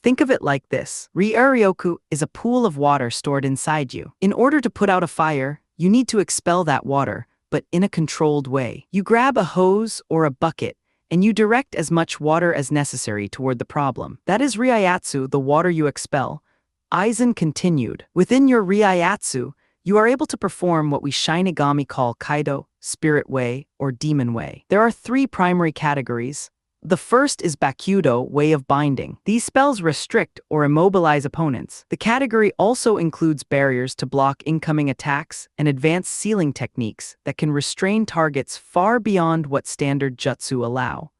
Think of it like this. Ryu-ryoku is a pool of water stored inside you. In order to put out a fire, you need to expel that water, but in a controlled way. You grab a hose or a bucket, and you direct as much water as necessary toward the problem. That is Ryatsu, the water you expel. Aizen continued. Within your Ryatsu, you are able to perform what we Shinigami call Kaido, Spirit Way, or Demon Way. There are 3 primary categories. The first is Bakudo, Way of Binding. These spells restrict or immobilize opponents. The category also includes barriers to block incoming attacks and advanced sealing techniques that can restrain targets far beyond what standard jutsu allow.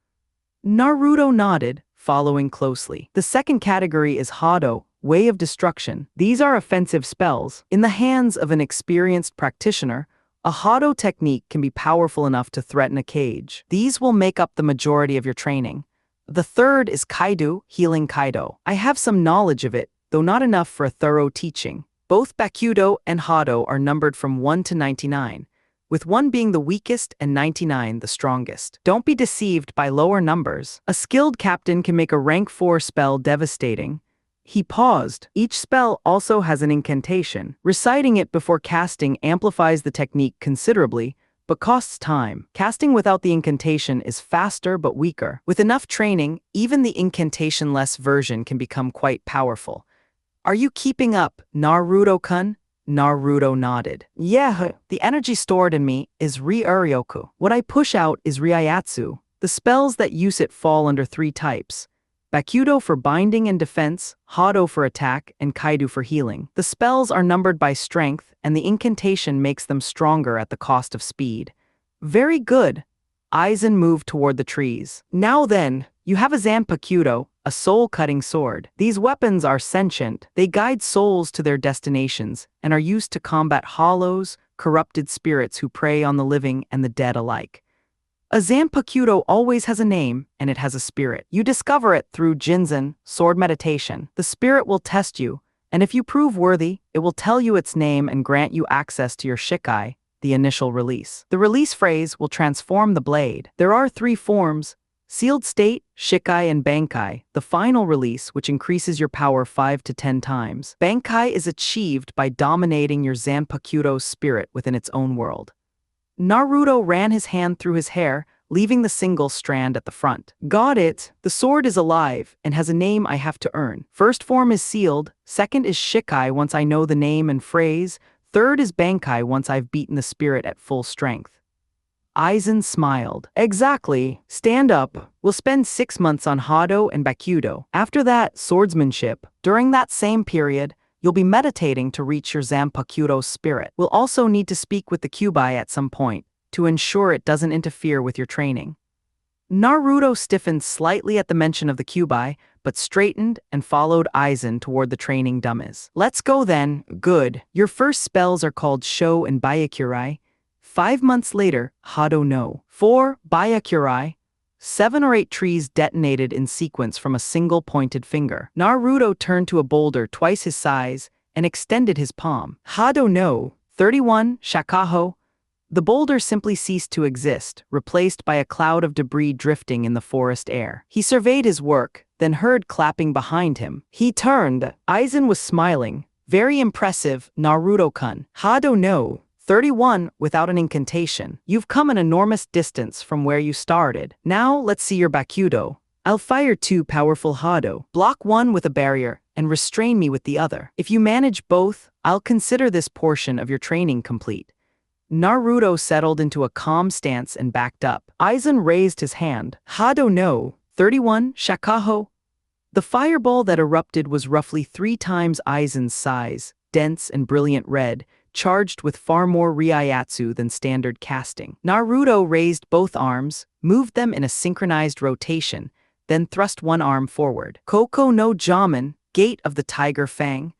Naruto nodded, following closely. The second category is Hado, Way of Destruction. These are offensive spells. In the hands of an experienced practitioner, a Hado technique can be powerful enough to threaten a cage. These will make up the majority of your training. The third is Kaido, Healing Kaido. I have some knowledge of it, though not enough for a thorough teaching. Both Bakudo and Hado are numbered from 1 to 99, with 1 being the weakest and 99 the strongest. Don't be deceived by lower numbers. A skilled captain can make a rank 4 spell devastating. He paused. Each spell also has an incantation. Reciting it before casting amplifies the technique considerably, but costs time. Casting without the incantation is faster but weaker. With enough training, even the incantation-less version can become quite powerful. Are you keeping up, Naruto-kun? Naruto nodded. Yeah, the energy stored in me is Ri-Uryoku. What I push out is Ryatsu. The spells that use it fall under 3 types. Bakudo for binding and defense, Hado for attack, and Kaido for healing. The spells are numbered by strength, and the incantation makes them stronger at the cost of speed. Very good. Aizen moved toward the trees. Now then, you have a Zanpakudo, a soul-cutting sword. These weapons are sentient. They guide souls to their destinations and are used to combat hollows, corrupted spirits who prey on the living and the dead alike. A Zanpakudo always has a name, and it has a spirit. You discover it through Jinzen, sword meditation. The spirit will test you, and if you prove worthy, it will tell you its name and grant you access to your Shikai, the initial release. The release phrase will transform the blade. There are 3 forms: Sealed State, Shikai, and Bankai, the final release which increases your power 5 to 10 times. Bankai is achieved by dominating your Zanpakudo's spirit within its own world. Naruto ran his hand through his hair, leaving the single strand at the front. Got it. The sword is alive and has a name I have to earn. First form is Sealed, second is Shikai once I know the name and phrase, third is Bankai once I've beaten the spirit at full strength. Aizen smiled. Exactly. Stand up. We'll spend 6 months on Hado and Bakudo. After that, swordsmanship. During that same period, you'll be meditating to reach your Zanpakudo's spirit. We'll also need to speak with the Kyuubi at some point, to ensure it doesn't interfere with your training. Naruto stiffened slightly at the mention of the Kyuubi, but straightened and followed Aizen toward the training dummies. Let's go then. Good. Your first spells are called Sho and Byakurai. 5 months later, Hado no. 4. Byakurai. 7 or 8 trees detonated in sequence from a single pointed finger. Naruto turned to a boulder twice his size and extended his palm. Hado no. 31. Shakaho. The boulder simply ceased to exist, replaced by a cloud of debris drifting in the forest air. He surveyed his work, then heard clapping behind him. He turned. Aizen was smiling. Very impressive, Naruto-kun. Hado no. 31 without an incantation. You've come an enormous distance from where you started. Now let's see your Bakudo. I'll fire 2 powerful Hado. Block 1 with a barrier and restrain me with the other. If you manage both, I'll consider this portion of your training complete. Naruto settled into a calm stance and backed up. Aizen raised his hand. Hado no. 31. Shakaho. The fireball that erupted was roughly 3 times Aizen's size, dense and brilliant red, charged with far more Ryatsu than standard casting. Naruto raised both arms, moved them in a synchronized rotation, then thrust one arm forward. Koko no Jamin, Gate of the Tiger Fang.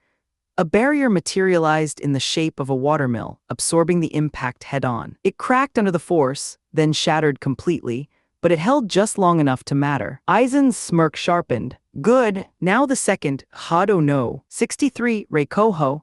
A barrier materialized in the shape of a watermill, absorbing the impact head-on. It cracked under the force, then shattered completely, but it held just long enough to matter. Aizen's smirk sharpened. Good. Now the second, Hado no. 63, Reikoho.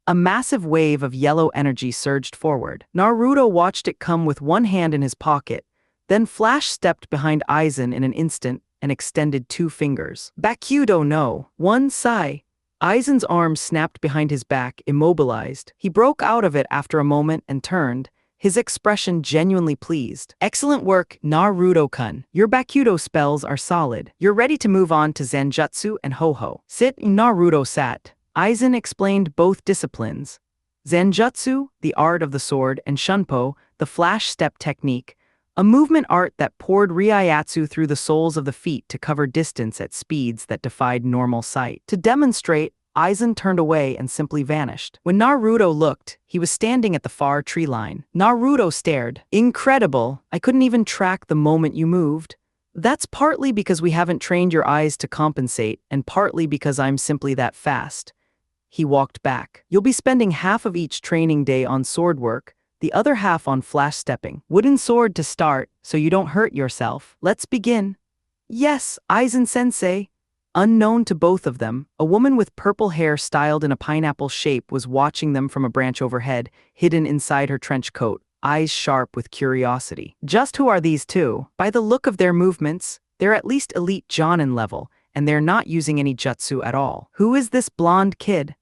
A massive wave of yellow energy surged forward. Naruto watched it come with one hand in his pocket, then Flash stepped behind Aizen in an instant and extended 2 fingers. Bakudo no. 1 Sai. Aizen's arm snapped behind his back, immobilized. He broke out of it after a moment and turned, his expression genuinely pleased. Excellent work, Naruto-kun. Your Bakudo spells are solid. You're ready to move on to Zanjutsu and Ho-Ho. Sit. Naruto sat. Aizen explained both disciplines. Zanjutsu, the art of the sword, and Shunpo, the flash step technique, a movement art that poured Ryatsu through the soles of the feet to cover distance at speeds that defied normal sight. To demonstrate, Aizen turned away and simply vanished. When Naruto looked, he was standing at the far tree line. Naruto stared. Incredible. I couldn't even track the moment you moved. That's partly because we haven't trained your eyes to compensate, and partly because I'm simply that fast. He walked back. You'll be spending half of each training day on sword work, the other half on flash stepping. Wooden sword to start, so you don't hurt yourself. Let's begin. Yes, Aizen-sensei. Unknown to both of them, a woman with purple hair styled in a pineapple shape was watching them from a branch overhead, hidden inside her trench coat, eyes sharp with curiosity. Just who are these two? By the look of their movements, they're at least elite Jonin level, and they're not using any jutsu at all. Who is this blonde kid?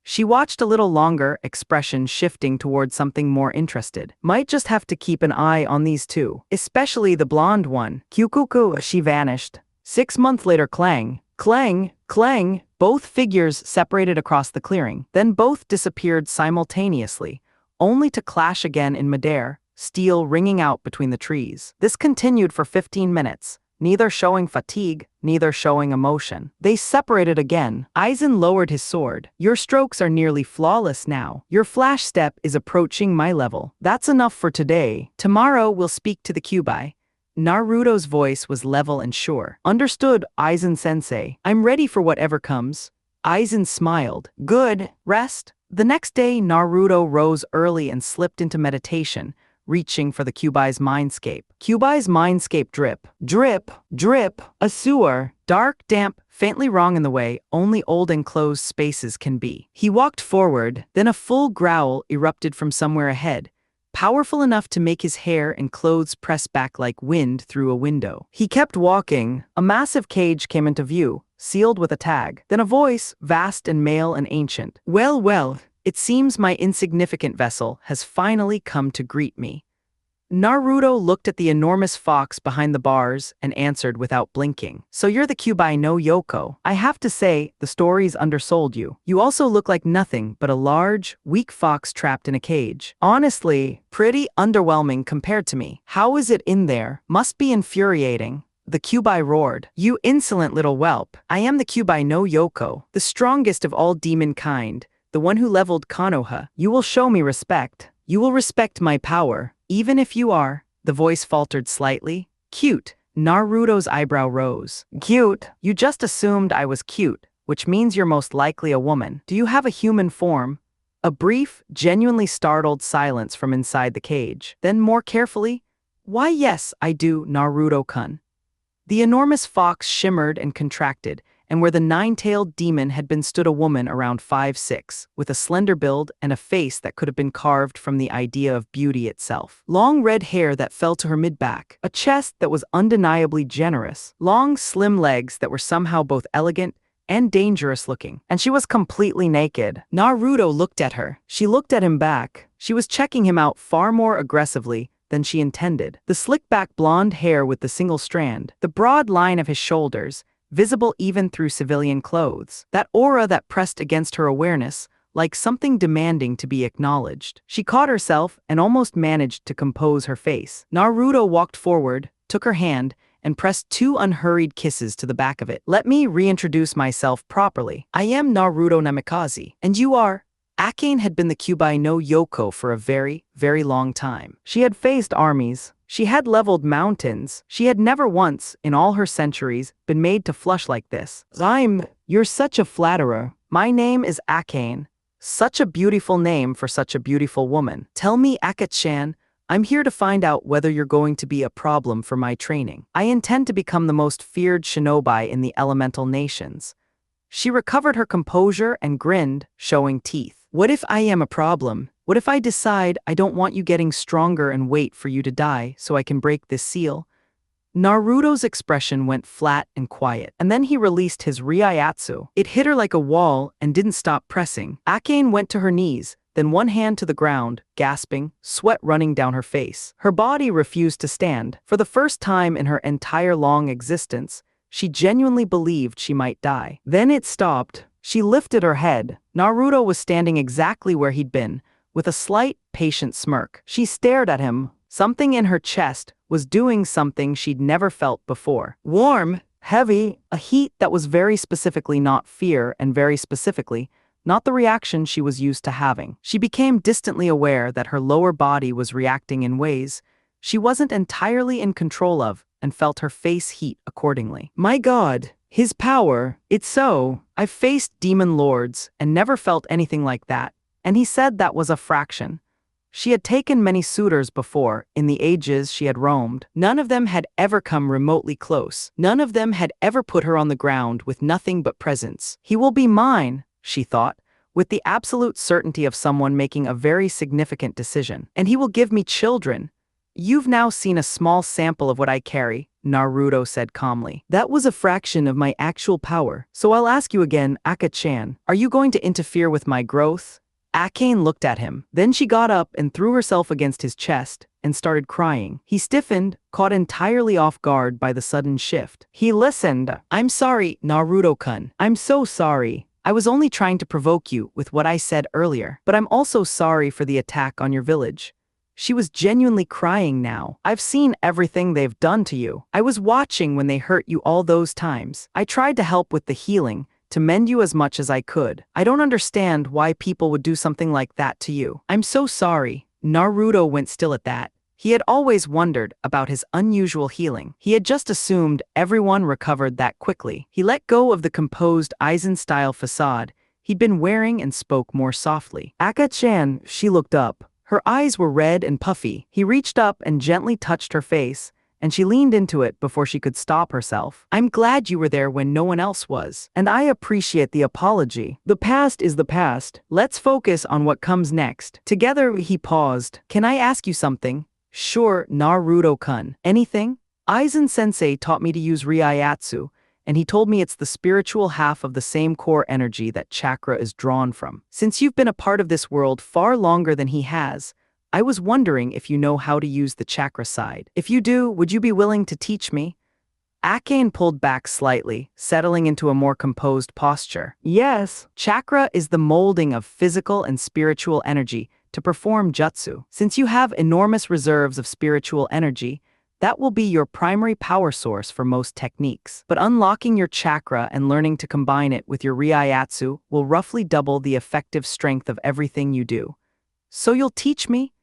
She watched a little longer, expression shifting towards something more interested. Might just have to keep an eye on these two, especially the blonde one. Kyukuku, she vanished. 6 months later, clang, clang, clang. Both figures separated across the clearing, then both disappeared simultaneously, only to clash again in midair, steel ringing out between the trees. This continued for 15 minutes, neither showing fatigue, neither showing emotion. They separated again. Aizen lowered his sword. Your strokes are nearly flawless now. Your flash step is approaching my level. That's enough for today. Tomorrow we'll speak to the Kyuubi. Naruto's voice was level and sure. Understood, Aizen-sensei. I'm ready for whatever comes. Aizen smiled. Good. Rest. The next day, Naruto rose early and slipped into meditation, reaching for the Kyuubi's mindscape. Kyuubi's mindscape drip, drip, drip, a sewer, dark, damp, faintly wrong in the way only old enclosed spaces can be. He walked forward, then a full growl erupted from somewhere ahead, powerful enough to make his hair and clothes press back like wind through a window. He kept walking. A massive cage came into view, sealed with a tag. Then a voice, vast and male and ancient. Well, well, it seems my insignificant vessel has finally come to greet me. Naruto looked at the enormous fox behind the bars and answered without blinking. So you're the Kyuubi no Yoko. I have to say, the stories undersold you. You also look like nothing but a large, weak fox trapped in a cage. Honestly, pretty underwhelming compared to me. How is it in there? Must be infuriating. The Kyuubi roared. You insolent little whelp. I am the Kyuubi no Yoko, the strongest of all demon kind, the one who leveled Konoha. You will show me respect. You will respect my power, even if you are, the voice faltered slightly, cute. Naruto's eyebrow rose. Cute? You just assumed I was cute, which means you're most likely a woman. Do you have a human form? A brief, genuinely startled silence from inside the cage. Then more carefully, why yes, I do, Naruto-kun. The enormous fox shimmered and contracted, and where the nine-tailed demon had been stood a woman around 5'6", with a slender build and a face that could have been carved from the idea of beauty itself. Long red hair that fell to her mid-back, a chest that was undeniably generous, long slim legs that were somehow both elegant and dangerous-looking, and she was completely naked. Naruto looked at her. She looked at him back. She was checking him out far more aggressively than she intended. The slick-back blonde hair with the single strand, the broad line of his shoulders, visible even through civilian clothes. That aura that pressed against her awareness, like something demanding to be acknowledged. She caught herself and almost managed to compose her face. Naruto walked forward, took her hand, and pressed 2 unhurried kisses to the back of it. Let me reintroduce myself properly. I am Naruto Namikaze, and you are? Akane had been the Kyuubi no Yoko for a very, very long time. She had faced armies. She had leveled mountains. She had never once, in all her centuries, been made to flush like this. You're such a flatterer. My name is Akane. Such a beautiful name for such a beautiful woman. Tell me, Akachan, I'm here to find out whether you're going to be a problem for my training. I intend to become the most feared shinobi in the elemental nations. She recovered her composure and grinned, showing teeth. What if I am a problem? What if I decide I don't want you getting stronger and wait for you to die so I can break this seal? Naruto's expression went flat and quiet, and then he released his Ryatsu. It hit her like a wall and didn't stop pressing. Akane went to her knees, then one hand to the ground, gasping, sweat running down her face. Her body refused to stand. For the first time in her entire long existence, she genuinely believed she might die. Then it stopped. She lifted her head. Naruto was standing exactly where he'd been, with a slight, patient smirk. She stared at him. Something in her chest was doing something she'd never felt before. Warm, heavy, a heat that was very specifically not fear and very specifically not the reaction she was used to having. She became distantly aware that her lower body was reacting in ways she wasn't entirely in control of and felt her face heat accordingly. My God, his power, it's so. I've faced demon lords and never felt anything like that. And he said that was a fraction. She had taken many suitors before, in the ages she had roamed. None of them had ever come remotely close. None of them had ever put her on the ground with nothing but presence. He will be mine, she thought, with the absolute certainty of someone making a very significant decision. And he will give me children. You've now seen a small sample of what I carry, Naruto said calmly. That was a fraction of my actual power. So I'll ask you again, Akachan, are you going to interfere with my growth? Akane looked at him. Then she got up and threw herself against his chest and started crying. He stiffened, caught entirely off guard by the sudden shift. He listened. "I'm sorry, Naruto-kun. I'm so sorry. I was only trying to provoke you with what I said earlier. But I'm also sorry for the attack on your village." She was genuinely crying now. "I've seen everything they've done to you. I was watching when they hurt you all those times. I tried to help with the healing, to mend you as much as I could. I don't understand why people would do something like that to you. I'm so sorry." Naruto went still at that. He had always wondered about his unusual healing. He had just assumed everyone recovered that quickly. He let go of the composed Aizen-style facade he'd been wearing and spoke more softly. "Aka-chan," she looked up. Her eyes were red and puffy. He reached up and gently touched her face, and she leaned into it before she could stop herself. "I'm glad you were there when no one else was, and I appreciate the apology. The past is the past. Let's focus on what comes next." Together, he paused. "Can I ask you something?" "Sure, Naruto-kun. Anything?" "Aizen-sensei taught me to use Ryatsu, and he told me it's the spiritual half of the same core energy that chakra is drawn from. Since you've been a part of this world far longer than he has, I was wondering if you know how to use the chakra side. If you do, would you be willing to teach me?" Akane pulled back slightly, settling into a more composed posture. "Yes, chakra is the molding of physical and spiritual energy to perform jutsu. Since you have enormous reserves of spiritual energy, that will be your primary power source for most techniques. But unlocking your chakra and learning to combine it with your Ryatsu will roughly double the effective strength of everything you do. So you'll teach me?"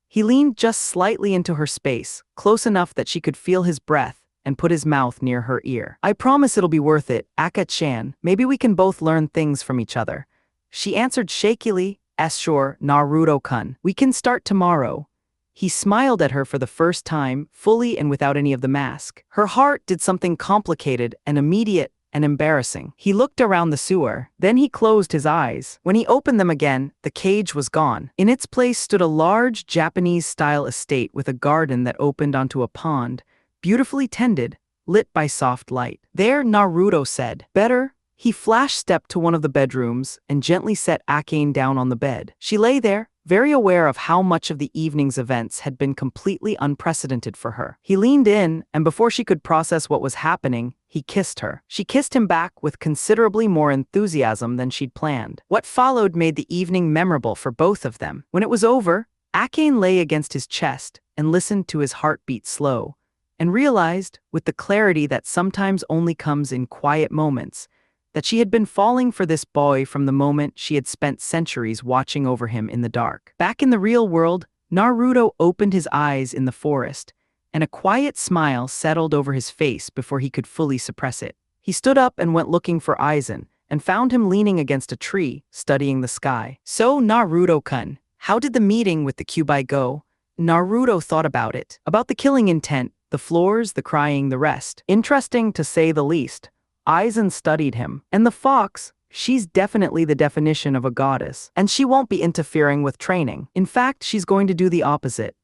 He leaned just slightly into her space, close enough that she could feel his breath, and put his mouth near her ear. "I promise it'll be worth it, Aka-chan. Maybe we can both learn things from each other." She answered shakily, "Sure, Naruto-kun. We can start tomorrow." He smiled at her for the first time, fully and without any of the mask. Her heart did something complicated and immediate and embarrassing. He looked around the sewer. Then he closed his eyes. When he opened them again, the cage was gone. In its place stood a large Japanese-style estate with a garden that opened onto a pond, beautifully tended, lit by soft light. "There," Naruto said. "Better?" He flash-stepped to one of the bedrooms and gently set Akane down on the bed. She lay there, very aware of how much of the evening's events had been completely unprecedented for her. He leaned in, and before she could process what was happening, he kissed her. She kissed him back with considerably more enthusiasm than she'd planned. What followed made the evening memorable for both of them. When it was over, Akane lay against his chest and listened to his heartbeat slow, and realized, with the clarity that sometimes only comes in quiet moments, that she had been falling for this boy from the moment she had spent centuries watching over him in the dark. Back in the real world, Naruto opened his eyes in the forest, and a quiet smile settled over his face before he could fully suppress it. He stood up and went looking for Aizen, and found him leaning against a tree, studying the sky. "So, Naruto-kun, how did the meeting with the Kyuubi go?" Naruto thought about it. About the killing intent, the floors, the crying, the rest. "Interesting, to say the least." Aizen studied him. "And the fox, she's definitely the definition of a goddess. And she won't be interfering with training. In fact, she's going to do the opposite."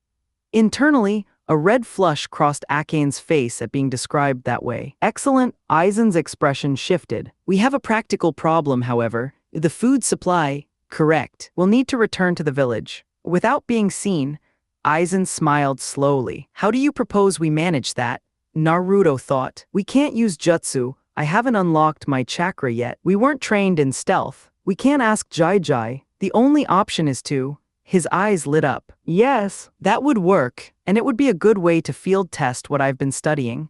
Internally, a red flush crossed Akane's face at being described that way. "Excellent." Aizen's expression shifted. "We have a practical problem, however. The food supply." "Correct. We'll need to return to the village." Without being seen, Aizen smiled slowly. "How do you propose we manage that?" Naruto thought. "We can't use jutsu. I haven't unlocked my chakra yet. We weren't trained in stealth. We can't ask Jai. The only option is to..." His eyes lit up. "Yes, that would work, and it would be a good way to field test what I've been studying."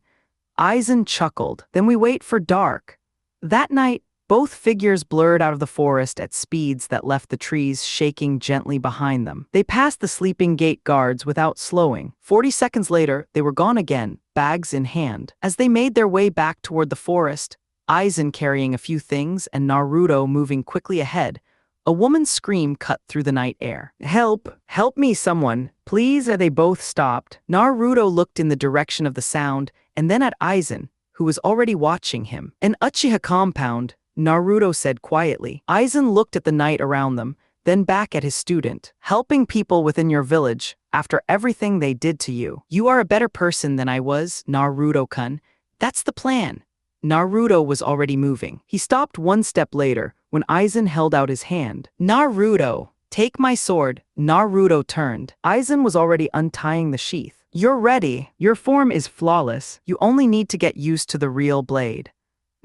Aizen chuckled. "Then we wait for dark." That night, both figures blurred out of the forest at speeds that left the trees shaking gently behind them. They passed the sleeping gate guards without slowing. 40 seconds later, they were gone again, bags in hand. As they made their way back toward the forest, Aizen carrying a few things and Naruto moving quickly ahead, a woman's scream cut through the night air. "Help! Help me, someone! Please!" They both stopped. Naruto looked in the direction of the sound, and then at Aizen, who was already watching him. "An Uchiha compound," Naruto said quietly. Aizen looked at the night around them, then back at his student. "Helping people within your village, after everything they did to you. You are a better person than I was, Naruto-kun. That's the plan." Naruto was already moving. He stopped one step later, when Aizen held out his hand. "Naruto, Take my sword. Naruto turned. Aizen was already untying the sheath. You're ready. Your form is flawless. You only need to get used to the real blade.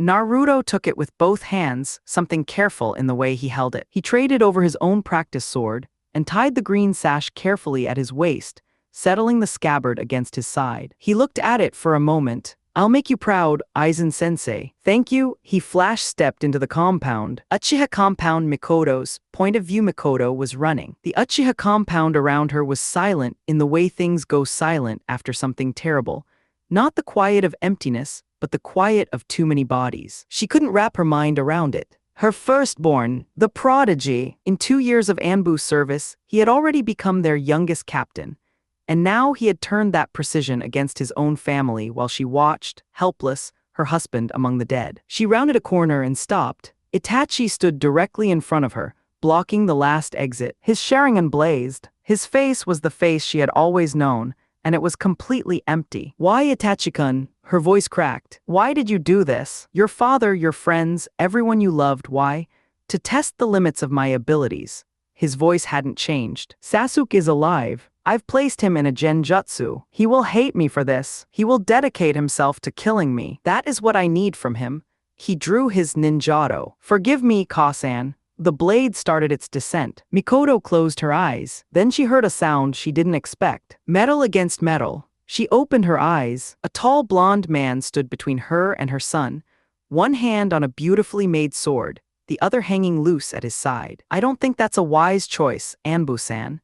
Naruto took it with both hands, something careful in the way he held it. He traded over his own practice sword and tied the green sash carefully at his waist, settling the scabbard against his side. He looked at it for a moment. I'll make you proud, Aizen-sensei. Thank you. He flash-stepped into the compound. Uchiha compound Mikoto's point of view. Mikoto was running. The Uchiha compound around her was silent in the way things go silent after something terrible. Not the quiet of emptiness, but the quiet of too many bodies. She couldn't wrap her mind around it. Her firstborn, the prodigy, in 2 years of Anbu service, he had already become their youngest captain. And now he had turned that precision against his own family while she watched, helpless, her husband among the dead. She rounded a corner and stopped. Itachi stood directly in front of her, blocking the last exit. His Sharingan blazed. His face was the face she had always known, and it was completely empty. Why, Itachi-kun? Her voice cracked. Why did you do this? Your father, your friends, everyone you loved, why? To test the limits of my abilities. His voice hadn't changed. Sasuke is alive. I've placed him in a genjutsu. He will hate me for this. He will dedicate himself to killing me. That is what I need from him. He drew his ninjato. Forgive me, Kasan. The blade started its descent. Mikoto closed her eyes. Then she heard a sound she didn't expect. Metal against metal. She opened her eyes. A tall blonde man stood between her and her son, one hand on a beautifully made sword, the other hanging loose at his side. I don't think that's a wise choice, Anbu-san.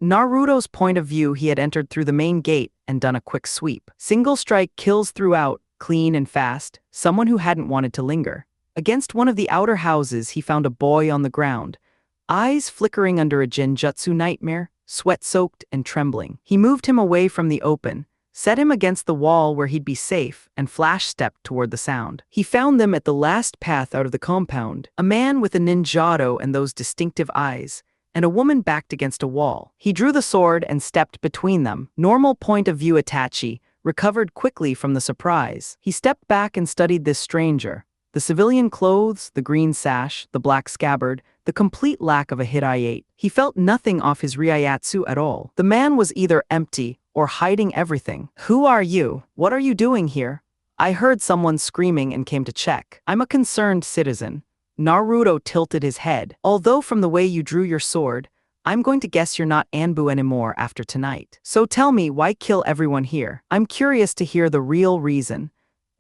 Naruto's point of view, he had entered through the main gate and done a quick sweep. Single strike kills throughout, clean and fast, someone who hadn't wanted to linger. Against one of the outer houses, he found a boy on the ground, eyes flickering under a genjutsu nightmare, sweat-soaked and trembling. He moved him away from the open, set him against the wall where he'd be safe, and flash-stepped toward the sound. He found them at the last path out of the compound, a man with a ninjato and those distinctive eyes, and a woman backed against a wall. He drew the sword and stepped between them. Normal point of view Itachi recovered quickly from the surprise. He stepped back and studied this stranger. The civilian clothes, the green sash, the black scabbard, the complete lack of a Hidayate. He felt nothing off his Ryatsu at all. The man was either empty or hiding everything. Who are you? What are you doing here? I heard someone screaming and came to check. I'm a concerned citizen. Naruto tilted his head. Although from the way you drew your sword, I'm going to guess you're not Anbu anymore after tonight. So tell me, why kill everyone here? I'm curious to hear the real reason.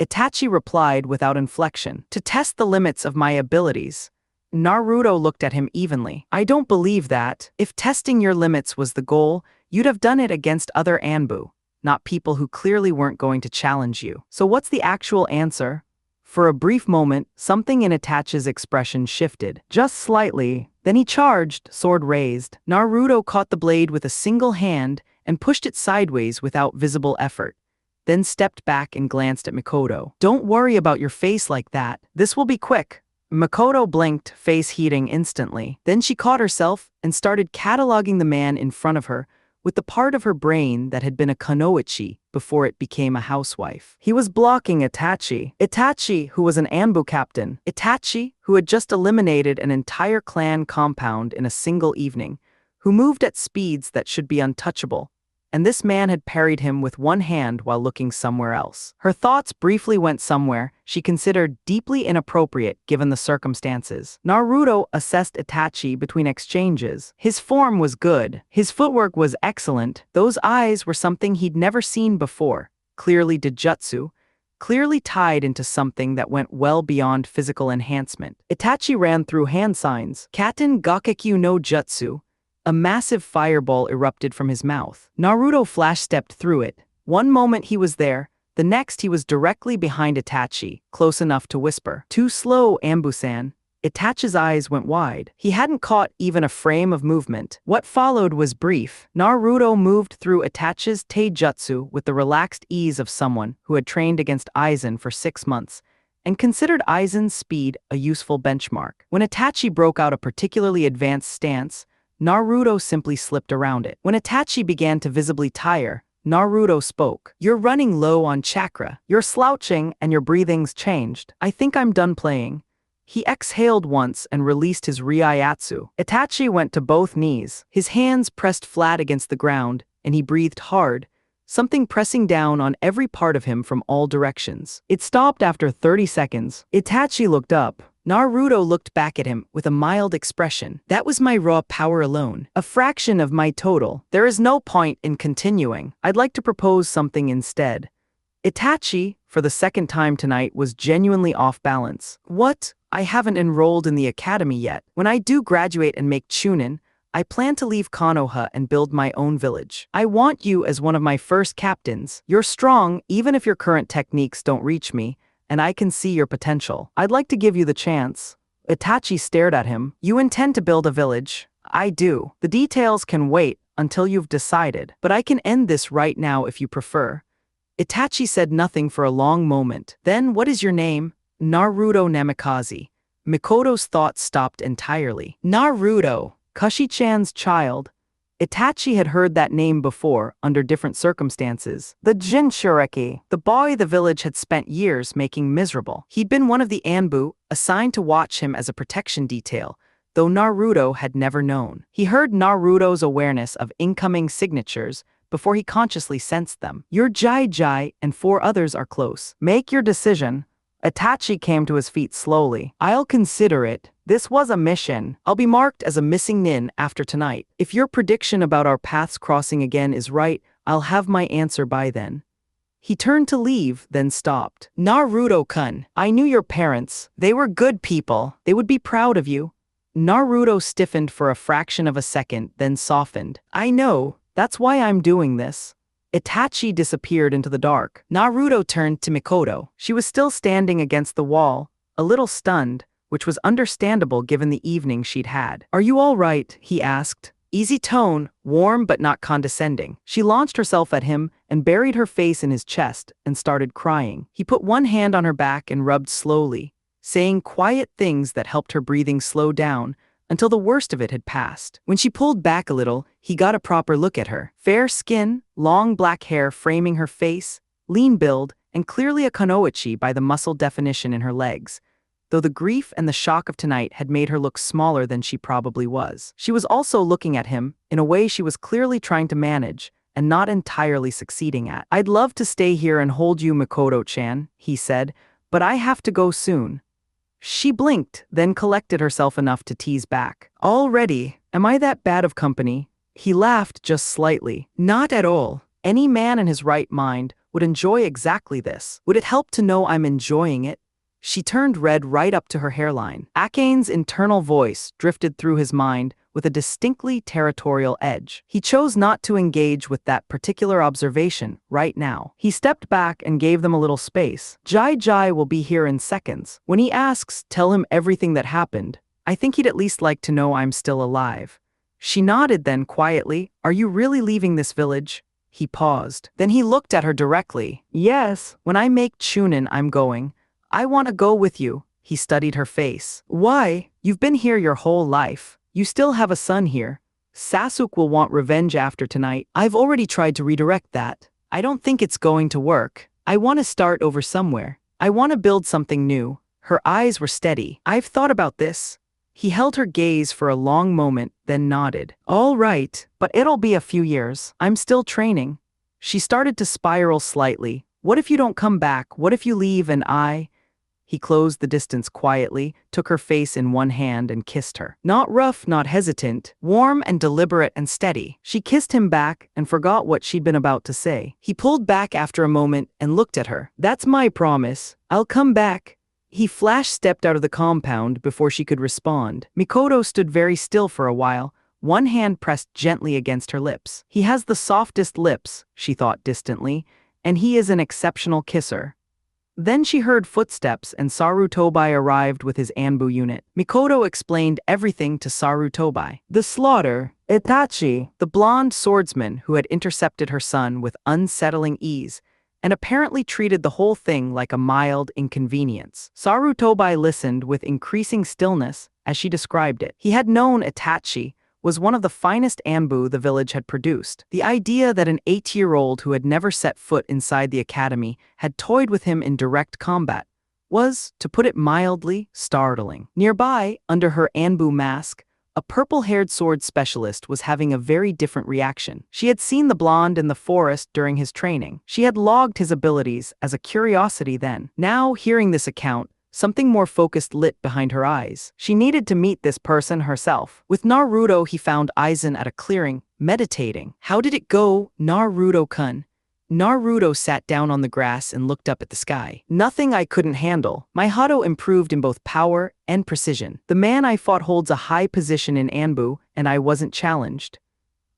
Itachi replied without inflection. To test the limits of my abilities. Naruto looked at him evenly. I don't believe that. If testing your limits was the goal, you'd have done it against other Anbu, not people who clearly weren't going to challenge you. So what's the actual answer? For a brief moment, something in Itachi's expression shifted, just slightly. Then he charged, sword raised. Naruto caught the blade with a single hand and pushed it sideways without visible effort, then stepped back and glanced at Mikoto. Don't worry about your face like that. This will be quick. Mikoto blinked, face heating instantly. Then she caught herself and started cataloging the man in front of her with the part of her brain that had been a kunoichi before it became a housewife. He was blocking Itachi. Itachi, who was an Anbu captain. Itachi, who had just eliminated an entire clan compound in a single evening, who moved at speeds that should be untouchable. And this man had parried him with one hand while looking somewhere else. Her thoughts briefly went somewhere she considered deeply inappropriate given the circumstances. Naruto assessed Itachi between exchanges. His form was good. His footwork was excellent. Those eyes were something he'd never seen before. Clearly Dijutsu. Clearly tied into something that went well beyond physical enhancement. Itachi ran through hand signs. Katen Gakekyu no Jutsu. A massive fireball erupted from his mouth. Naruto flash-stepped through it. One moment he was there, the next he was directly behind Itachi, close enough to whisper. Too slow, Anbu-san. Itachi's eyes went wide. He hadn't caught even a frame of movement. What followed was brief. Naruto moved through Itachi's taijutsu with the relaxed ease of someone who had trained against Aizen for 6 months, and considered Aizen's speed a useful benchmark. When Itachi broke out a particularly advanced stance, Naruto simply slipped around it. When Itachi began to visibly tire, Naruto spoke. You're running low on chakra. You're slouching and your breathing's changed. I think I'm done playing. He exhaled once and released his Ryatsu. Itachi went to both knees. His hands pressed flat against the ground, and he breathed hard, something pressing down on every part of him from all directions. It stopped after 30 seconds. Itachi looked up. Naruto looked back at him with a mild expression. That was my raw power alone, a fraction of my total. There is no point in continuing. I'd like to propose something instead. Itachi, for the second time tonight, was genuinely off balance. What? I haven't enrolled in the academy yet. When I do graduate and make Chunin, I plan to leave Konoha and build my own village. I want you as one of my first captains. You're strong, even if your current techniques don't reach me, and I can see your potential. I'd like to give you the chance. Itachi stared at him. You intend to build a village? I do. The details can wait until you've decided, but I can end this right now if you prefer. Itachi said nothing for a long moment. Then, what is your name? Naruto Namikaze. Mikoto's thoughts stopped entirely. Naruto, Kashi-chan's child. Itachi had heard that name before, under different circumstances. The Jinchuriki, the boy the village had spent years making miserable. He'd been one of the Anbu, assigned to watch him as a protection detail, though Naruto had never known. He heard Naruto's awareness of incoming signatures before he consciously sensed them. Your Jai and 4 others are close. Make your decision. Itachi came to his feet slowly. I'll consider it. This was a mission. I'll be marked as a missing nin after tonight. If your prediction about our paths crossing again is right, I'll have my answer by then. He turned to leave, then stopped. Naruto-kun, I knew your parents. They were good people. They would be proud of you. Naruto stiffened for a fraction of a second, then softened. I know. That's why I'm doing this. Itachi disappeared into the dark. Naruto turned to Mikoto. She was still standing against the wall, a little stunned, which was understandable given the evening she'd had. Are you all right? He asked. Easy tone, warm but not condescending. She launched herself at him and buried her face in his chest and started crying. He put one hand on her back and rubbed slowly, saying quiet things that helped her breathing slow down until the worst of it had passed. When she pulled back a little, he got a proper look at her. Fair skin, long black hair framing her face, lean build, and clearly a kunoichi by the muscle definition in her legs, though the grief and the shock of tonight had made her look smaller than she probably was. She was also looking at him in a way she was clearly trying to manage and not entirely succeeding at. I'd love to stay here and hold you, Mikoto-chan, he said, but I have to go soon. She blinked, then collected herself enough to tease back. Already? Am I that bad of company? He laughed just slightly. Not at all. Any man in his right mind would enjoy exactly this. Would it help to know I'm enjoying it? She turned red right up to her hairline. Akane's internal voice drifted through his mind with a distinctly territorial edge. He chose not to engage with that particular observation right now. He stepped back and gave them a little space. Jai will be here in seconds. When he asks, tell him everything that happened. I think he'd at least like to know I'm still alive. She nodded then quietly. Are you really leaving this village? He paused. Then he looked at her directly. Yes, when I make Chunin, I'm going. I want to go with you. He studied her face. Why? You've been here your whole life. You still have a son here. Sasuke will want revenge after tonight. I've already tried to redirect that. I don't think it's going to work. I want to start over somewhere. I want to build something new. Her eyes were steady. I've thought about this. He held her gaze for a long moment, then nodded. All right, but it'll be a few years. I'm still training. She started to spiral slightly. What if you don't come back? What if you leave and I... He closed the distance quietly, took her face in one hand and kissed her. Not rough, not hesitant, warm and deliberate and steady. She kissed him back and forgot what she'd been about to say. He pulled back after a moment and looked at her. That's my promise. I'll come back. He flash-stepped out of the compound before she could respond. Mikoto stood very still for a while, one hand pressed gently against her lips. He has the softest lips, she thought distantly, and he is an exceptional kisser. Then she heard footsteps and Sarutobi arrived with his Anbu unit. Mikoto explained everything to Sarutobi. The slaughter, Itachi, the blonde swordsman who had intercepted her son with unsettling ease, and apparently treated the whole thing like a mild inconvenience. Sarutobi listened with increasing stillness as she described it. He had known Itachi was one of the finest Anbu the village had produced. The idea that an 8-year-old who had never set foot inside the academy had toyed with him in direct combat was, to put it mildly, startling. Nearby, under her Anbu mask, a purple-haired sword specialist was having a very different reaction. She had seen the blonde in the forest during his training. She had logged his abilities as a curiosity then. Now, hearing this account, something more focused lit behind her eyes. She needed to meet this person herself. With Naruto, he found Aizen at a clearing, meditating. How did it go, Naruto-kun? Naruto sat down on the grass and looked up at the sky. Nothing I couldn't handle. My Hado improved in both power and precision. The man I fought holds a high position in Anbu, and I wasn't challenged.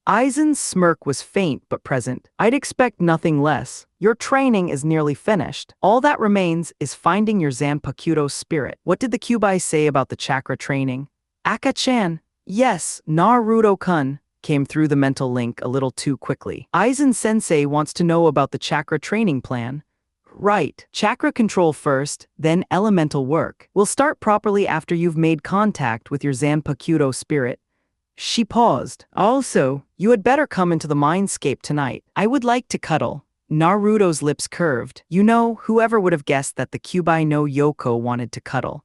Aizen's smirk was faint but present. I'd expect nothing less. Your training is nearly finished. All that remains is finding your Zanpakuto spirit. What did the Kyuubi say about the chakra training? Aka-chan. Yes, Naruto-kun, came through the mental link a little too quickly. Aizen-sensei wants to know about the chakra training plan. Right. Chakra control first, then elemental work. We'll start properly after you've made contact with your Zanpakuto spirit. She paused. Also, you had better come into the mindscape tonight. I would like to cuddle. Naruto's lips curved. You know, whoever would have guessed that the Kyuubi no Yoko wanted to cuddle.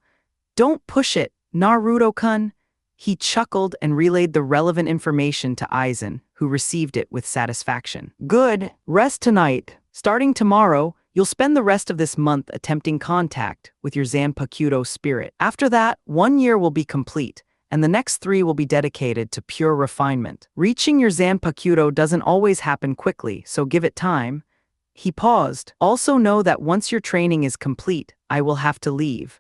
Don't push it, Naruto-kun. He chuckled and relayed the relevant information to Aizen, who received it with satisfaction. Good. Rest tonight. Starting tomorrow, you'll spend the rest of this month attempting contact with your Zanpakuto spirit. After that, 1 year will be complete, and the next 3 will be dedicated to pure refinement. Reaching your Zanpakuto doesn't always happen quickly, so give it time. He paused. Also know that once your training is complete, I will have to leave.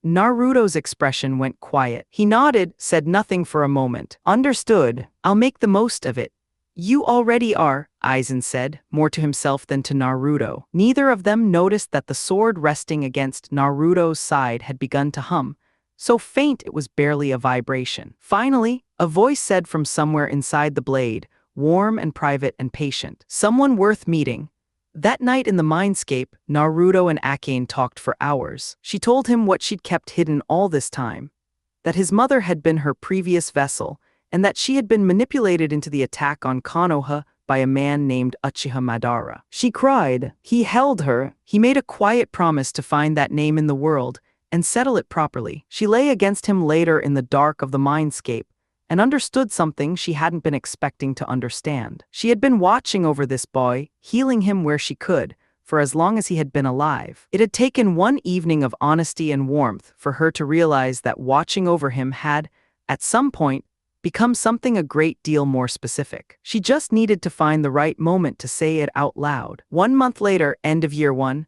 Naruto's expression went quiet. He nodded, said nothing for a moment. Understood. I'll make the most of it. You already are, Aizen said, more to himself than to Naruto. Neither of them noticed that the sword resting against Naruto's side had begun to hum, so faint it was barely a vibration. Finally, a voice said from somewhere inside the blade, warm and private and patient. Someone worth meeting. That night in the mindscape, Naruto and Akane talked for hours. She told him what she'd kept hidden all this time, that his mother had been her previous vessel, and that she had been manipulated into the attack on Konoha by a man named Uchiha Madara. She cried. He held her. He made a quiet promise to find that name in the world and settle it properly. She lay against him later in the dark of the mindscape, and understood something she hadn't been expecting to understand. She had been watching over this boy, healing him where she could, for as long as he had been alive. It had taken one evening of honesty and warmth for her to realize that watching over him had, at some point, become something a great deal more specific. She just needed to find the right moment to say it out loud. 1 month later, end of year 1,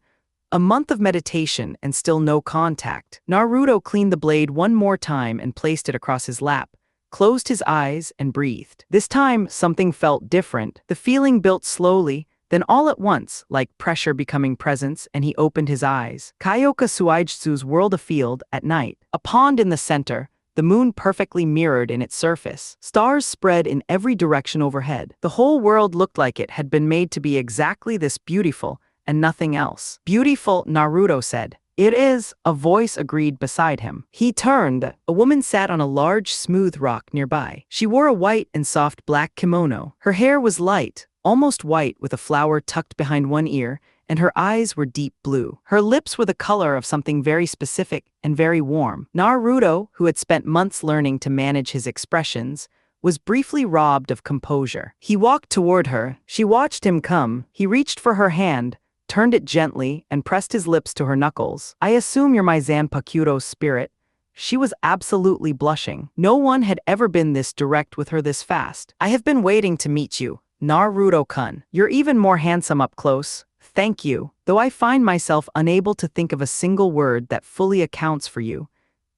a month of meditation and still no contact. Naruto cleaned the blade one more time and placed it across his lap, closed his eyes, and breathed. This time, something felt different. The feeling built slowly, then all at once, like pressure becoming presence, and he opened his eyes. Kyoka Suijutsu's world afield, at night. A pond in the center, the moon perfectly mirrored in its surface. Stars spread in every direction overhead. The whole world looked like it had been made to be exactly this beautiful, and nothing else. Beautiful, Naruto said. It is, a voice agreed beside him. He turned. A woman sat on a large, smooth rock nearby. She wore a white and soft black kimono. Her hair was light, almost white with a flower tucked behind one ear, and her eyes were deep blue. Her lips were the color of something very specific and very warm. Naruto, who had spent months learning to manage his expressions, was briefly robbed of composure. He walked toward her. She watched him come. He reached for her hand, turned it gently, and pressed his lips to her knuckles. I assume you're my Zanpakuto spirit. She was absolutely blushing. No one had ever been this direct with her this fast. I have been waiting to meet you, Naruto-kun. You're even more handsome up close. Thank you. Though I find myself unable to think of a single word that fully accounts for you.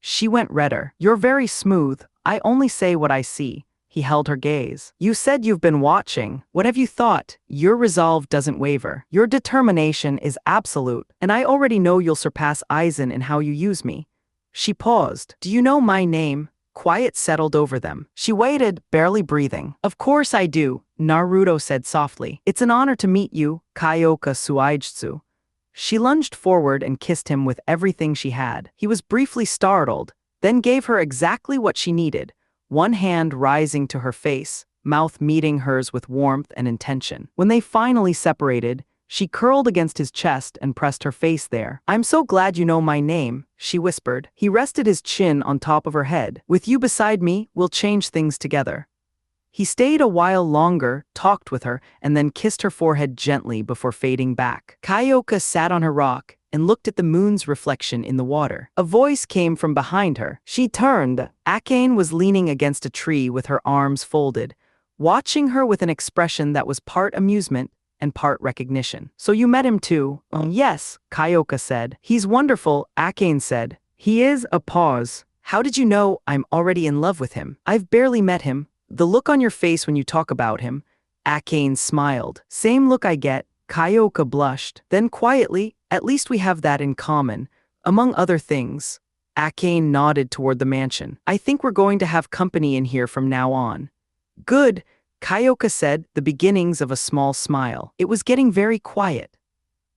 She went redder. You're very smooth. I only say what I see. He held her gaze. You said you've been watching. What have you thought? Your resolve doesn't waver. Your determination is absolute, and I already know you'll surpass Aizen in how you use me. She paused. Do you know my name? Quiet settled over them. She waited, barely breathing. Of course I do, Naruto said softly. It's an honor to meet you, Kyoka Suijutsu. She lunged forward and kissed him with everything she had. He was briefly startled, then gave her exactly what she needed. One hand rising to her face, mouth meeting hers with warmth and intention. When they finally separated, She curled against his chest and pressed her face there. "I'm so glad you know my name," she whispered. He rested his chin on top of her head. "With you beside me, we'll change things together." He stayed a while longer, talked with her, and then kissed her forehead gently before fading back. Kyoka sat on her rock and looked at the moon's reflection in the water. A voice came from behind her. She turned. Akane was leaning against a tree with her arms folded, watching her with an expression that was part amusement and part recognition. "So you met him too?" "Yes," Kyoka said. "He's wonderful," Akane said. "He is." A pause. "How did you know I'm already in love with him?" "I've barely met him." "The look on your face when you talk about him." Akane smiled. "Same look I get." Kyoka blushed. Then quietly, "At least we have that in common, among other things." Akane nodded toward the mansion. "I think we're going to have company in here from now on." "Good," Kyoka said, the beginnings of a small smile. It was getting very quiet.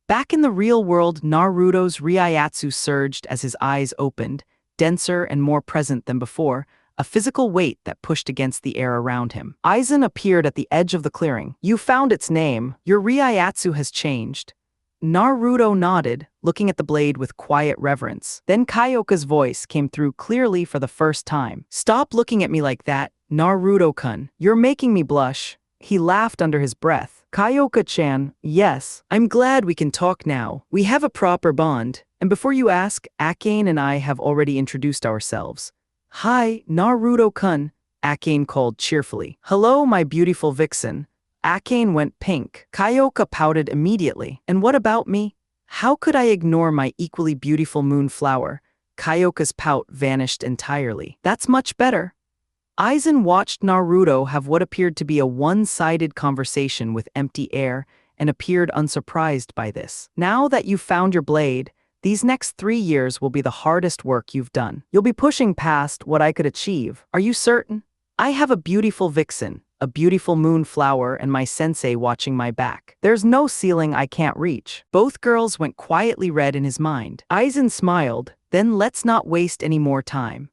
Back in the real world, Naruto's Reiatsu surged as his eyes opened, denser and more present than before, a physical weight that pushed against the air around him. Aizen appeared at the edge of the clearing. "You found its name. Your Reiatsu has changed." Naruto nodded, looking at the blade with quiet reverence. Then Kyoka's voice came through clearly for the first time. "Stop looking at me like that, Naruto-kun. You're making me blush." He laughed under his breath. "Kyoka-chan, yes, I'm glad we can talk now. We have a proper bond. And before you ask, Akane and I have already introduced ourselves." "Hi, Naruto-kun," Akane called cheerfully. "Hello, my beautiful vixen." Akane went pink. Kyoka pouted immediately. "And what about me? How could I ignore my equally beautiful moonflower?" Kyoka's pout vanished entirely. "That's much better." Aizen watched Naruto have what appeared to be a one-sided conversation with empty air and appeared unsurprised by this. "Now that you've found your blade, these next 3 years will be the hardest work you've done. You'll be pushing past what I could achieve. Are you certain? I have a beautiful vixen, a beautiful moonflower, and my sensei watching my back. There's no ceiling I can't reach." Both girls went quietly red in his mind. Aizen smiled. "Then let's not waste any more time."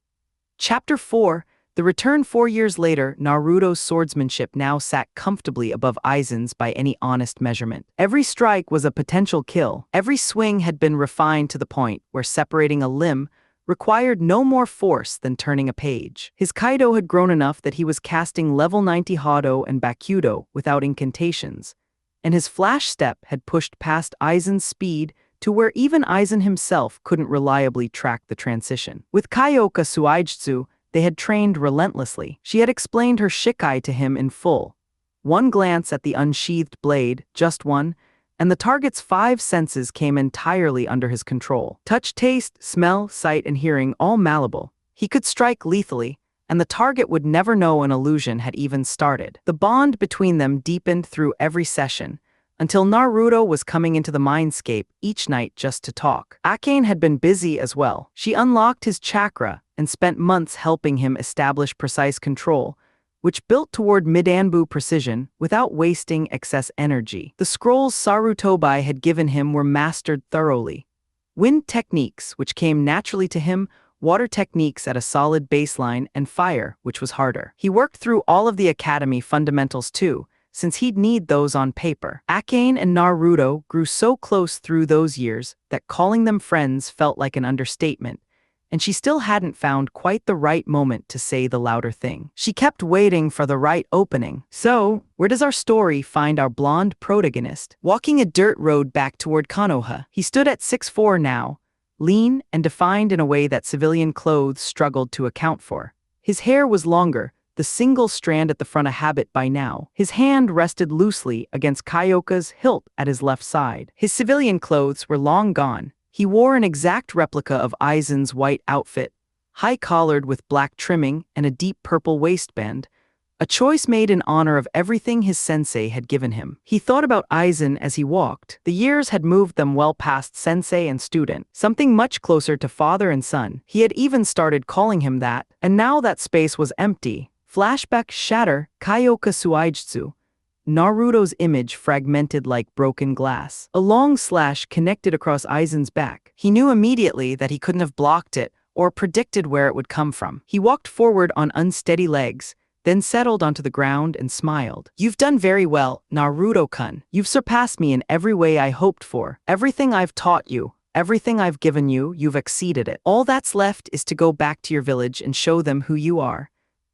Chapter 4. The return 4 years later, Naruto's swordsmanship now sat comfortably above Aizen's by any honest measurement. Every strike was a potential kill. Every swing had been refined to the point where separating a limb required no more force than turning a page. His Kaido had grown enough that he was casting level 90 Hado and Bakudo without incantations, and his flash step had pushed past Aizen's speed to where even Aizen himself couldn't reliably track the transition. With Kyoka Suijutsu, they had trained relentlessly. She had explained her Shikai to him in full. One glance at the unsheathed blade, just one, and the target's 5 senses came entirely under his control. Touch, taste, smell, sight, and hearing all malleable. He could strike lethally, and the target would never know an illusion had even started. The bond between them deepened through every session, until Naruto was coming into the mindscape each night just to talk. Akane had been busy as well. She unlocked his chakra and spent months helping him establish precise control, which built toward Midanbu precision without wasting excess energy. The scrolls Sarutobi had given him were mastered thoroughly. Wind techniques, which came naturally to him, water techniques at a solid baseline, and fire, which was harder. He worked through all of the academy fundamentals too, since he'd need those on paper. Akane and Naruto grew so close through those years that calling them friends felt like an understatement, and she still hadn't found quite the right moment to say the louder thing. She kept waiting for the right opening. So, where does our story find our blonde protagonist? Walking a dirt road back toward Konoha, he stood at 6'4" now, lean and defined in a way that civilian clothes struggled to account for. His hair was longer, the single strand at the front a habit by now. His hand rested loosely against Kyoka's hilt at his left side. His civilian clothes were long gone. He wore an exact replica of Aizen's white outfit, high-collared with black trimming and a deep purple waistband, a choice made in honor of everything his sensei had given him. He thought about Aizen as he walked. The years had moved them well past sensei and student, something much closer to father and son. He had even started calling him that, and now that space was empty. Flashback shatter, Kyoka Suijutsu. Naruto's image fragmented like broken glass. A long slash connected across Aizen's back. He knew immediately that he couldn't have blocked it or predicted where it would come from. He walked forward on unsteady legs, then settled onto the ground and smiled. You've done very well, Naruto-kun. You've surpassed me in every way I hoped for. Everything I've taught you, everything I've given you, you've exceeded it. All that's left is to go back to your village and show them who you are.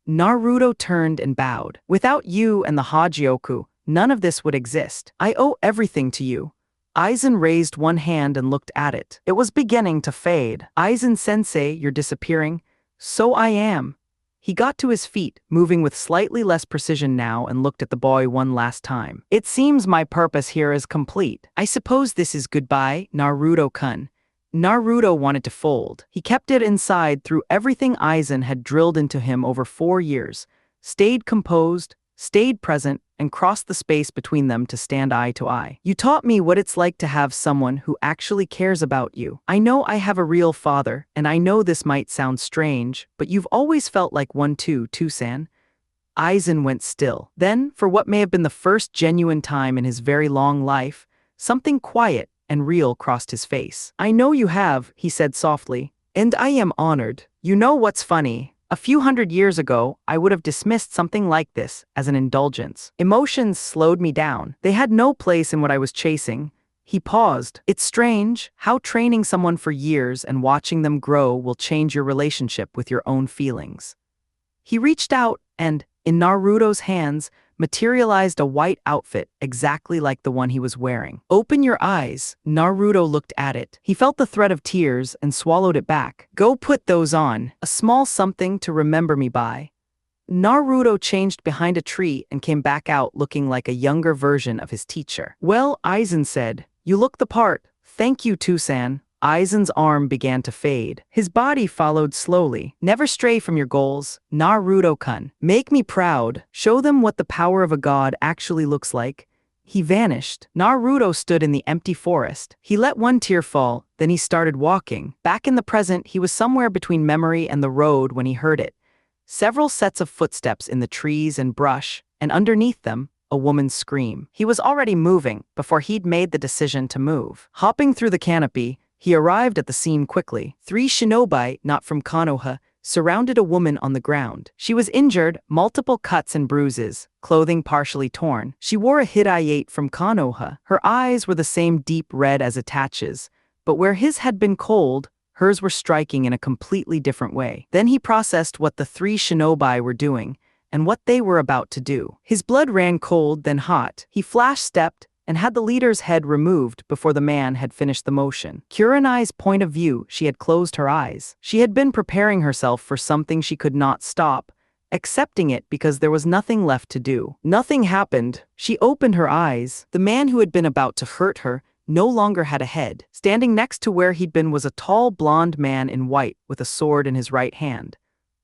Naruto turned and bowed. Without you and the Hagioku, none of this would exist. I owe everything to you. Aizen raised one hand and looked at it. It was beginning to fade. Aizen-sensei, you're disappearing. So I am. He got to his feet, moving with slightly less precision now, and looked at the boy one last time. It seems my purpose here is complete. I suppose this is goodbye, Naruto-kun. Naruto wanted to fold. He kept it inside through everything Aizen had drilled into him over 4 years, stayed composed, stayed present, and crossed the space between them to stand eye to eye. You taught me what it's like to have someone who actually cares about you. I know I have a real father, and I know this might sound strange, but you've always felt like one too, Toussaint. Aizen went still. Then, for what may have been the first genuine time in his very long life, something quiet and real crossed his face. I know you have, he said softly, and I am honored. You know what's funny? A few hundred years ago, I would have dismissed something like this as an indulgence. Emotions slowed me down. They had no place in what I was chasing. He paused. It's strange how training someone for years and watching them grow will change your relationship with your own feelings. He reached out and, in Naruto's hands, materialized a white outfit exactly like the one he was wearing. Open your eyes. Naruto looked at it. He felt the threat of tears and swallowed it back. Go put those on. A small something to remember me by. Naruto changed behind a tree and came back out looking like a younger version of his teacher. Well, Aizen said, you look the part. Thank you, Toussaint. Aizen's arm began to fade. His body followed slowly. Never stray from your goals, Naruto-kun. Make me proud. Show them what the power of a god actually looks like. He vanished. Naruto stood in the empty forest. He let one tear fall, then he started walking. Back in the present, he was somewhere between memory and the road when he heard it. Several sets of footsteps in the trees and brush, and underneath them, a woman's scream. He was already moving before he'd made the decision to move. Hopping through the canopy, he arrived at the scene quickly. 3 shinobi, not from Konoha, surrounded a woman on the ground. She was injured, multiple cuts and bruises, clothing partially torn. She wore a Hidayate from Konoha. Her eyes were the same deep red as Itachi's, but where his had been cold, hers were striking in a completely different way. Then he processed what the 3 shinobi were doing, and what they were about to do. His blood ran cold, then hot. He flash-stepped, and had the leader's head removed before the man had finished the motion. Kurenai's point of view, she had closed her eyes. She had been preparing herself for something she could not stop, accepting it because there was nothing left to do. Nothing happened. She opened her eyes. The man who had been about to hurt her no longer had a head. Standing next to where he'd been was a tall blonde man in white with a sword in his right hand.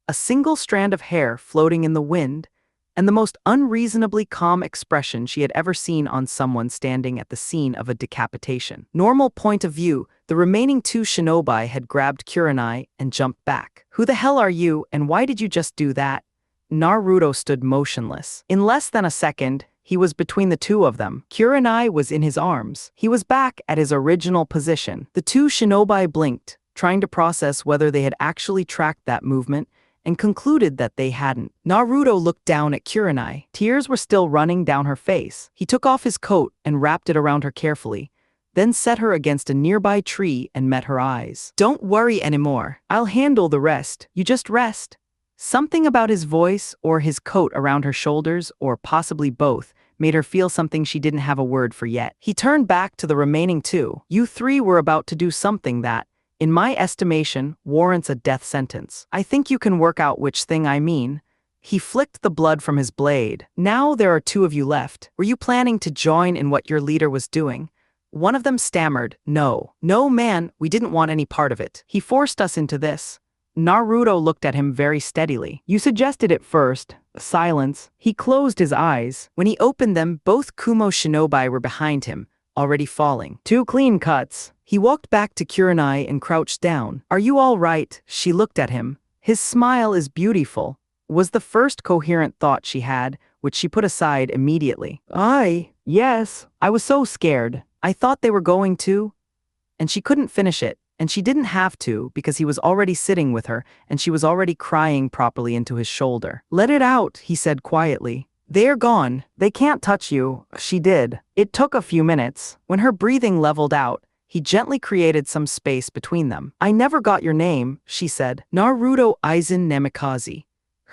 A single strand of hair floating in the wind, and the most unreasonably calm expression she had ever seen on someone standing at the scene of a decapitation. Normal point of view, the remaining 2 shinobi had grabbed Kurenai and jumped back. Who the hell are you, and why did you just do that? Naruto stood motionless. In less than a second, he was between the 2 of them. Kurenai was in his arms. He was back at his original position. The 2 shinobi blinked, trying to process whether they had actually tracked that movement, and concluded that they hadn't. Naruto looked down at Kurenai. Tears were still running down her face. He took off his coat and wrapped it around her carefully, then set her against a nearby tree and met her eyes. Don't worry anymore. I'll handle the rest. You just rest. Something about his voice or his coat around her shoulders, or possibly both, made her feel something she didn't have a word for yet. He turned back to the remaining 2. You 3 were about to do something that, in my estimation, warrants a death sentence. I think you can work out which thing I mean. He flicked the blood from his blade. Now there are 2 of you left. Were you planning to join in what your leader was doing? One of them stammered, no. No, man, we didn't want any part of it. He forced us into this. Naruto looked at him very steadily. You suggested it first. Silence. He closed his eyes. When he opened them, both Kumo shinobi were behind him, already falling. 2 clean cuts. He walked back to Kurenai and crouched down. Are you all right? She looked at him. His smile is beautiful, was the first coherent thought she had, which she put aside immediately. Yes. I was so scared. I thought they were going to. And she couldn't finish it, and she didn't have to because he was already sitting with her and she was already crying properly into his shoulder. "Let it out," he said quietly. "They're gone. They can't touch you." She did. It took a few minutes. When her breathing leveled out, he gently created some space between them. "I never got your name," she said. "Naruto Aizen Namikaze."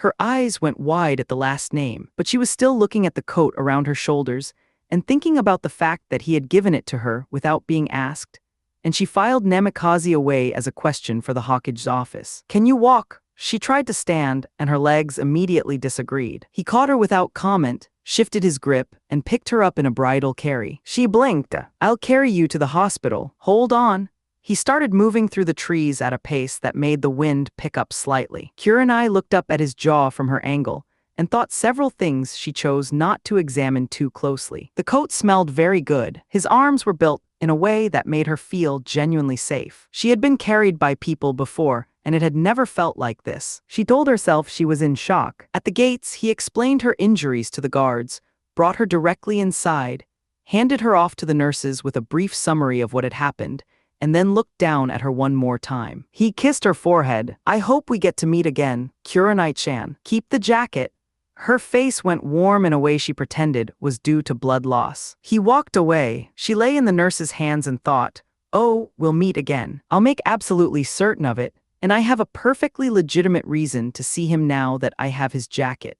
Her eyes went wide at the last name, but she was still looking at the coat around her shoulders and thinking about the fact that he had given it to her without being asked, and she filed Namikaze away as a question for the Hokage's office. "Can you walk?" She tried to stand, and her legs immediately disagreed. He caught her without comment, shifted his grip, and picked her up in a bridal carry. She blinked. "I'll carry you to the hospital. Hold on." He started moving through the trees at a pace that made the wind pick up slightly. Kurenai looked up at his jaw from her angle and thought several things she chose not to examine too closely. The coat smelled very good. His arms were built in a way that made her feel genuinely safe. She had been carried by people before, and it had never felt like this. She told herself she was in shock. At the gates, he explained her injuries to the guards, brought her directly inside, handed her off to the nurses with a brief summary of what had happened, and then looked down at her one more time. He kissed her forehead. "I hope we get to meet again, Kurenai-chan. Keep the jacket." Her face went warm in a way she pretended was due to blood loss. He walked away. She lay in the nurse's hands and thought, "Oh, we'll meet again. I'll make absolutely certain of it, and I have a perfectly legitimate reason to see him now that I have his jacket."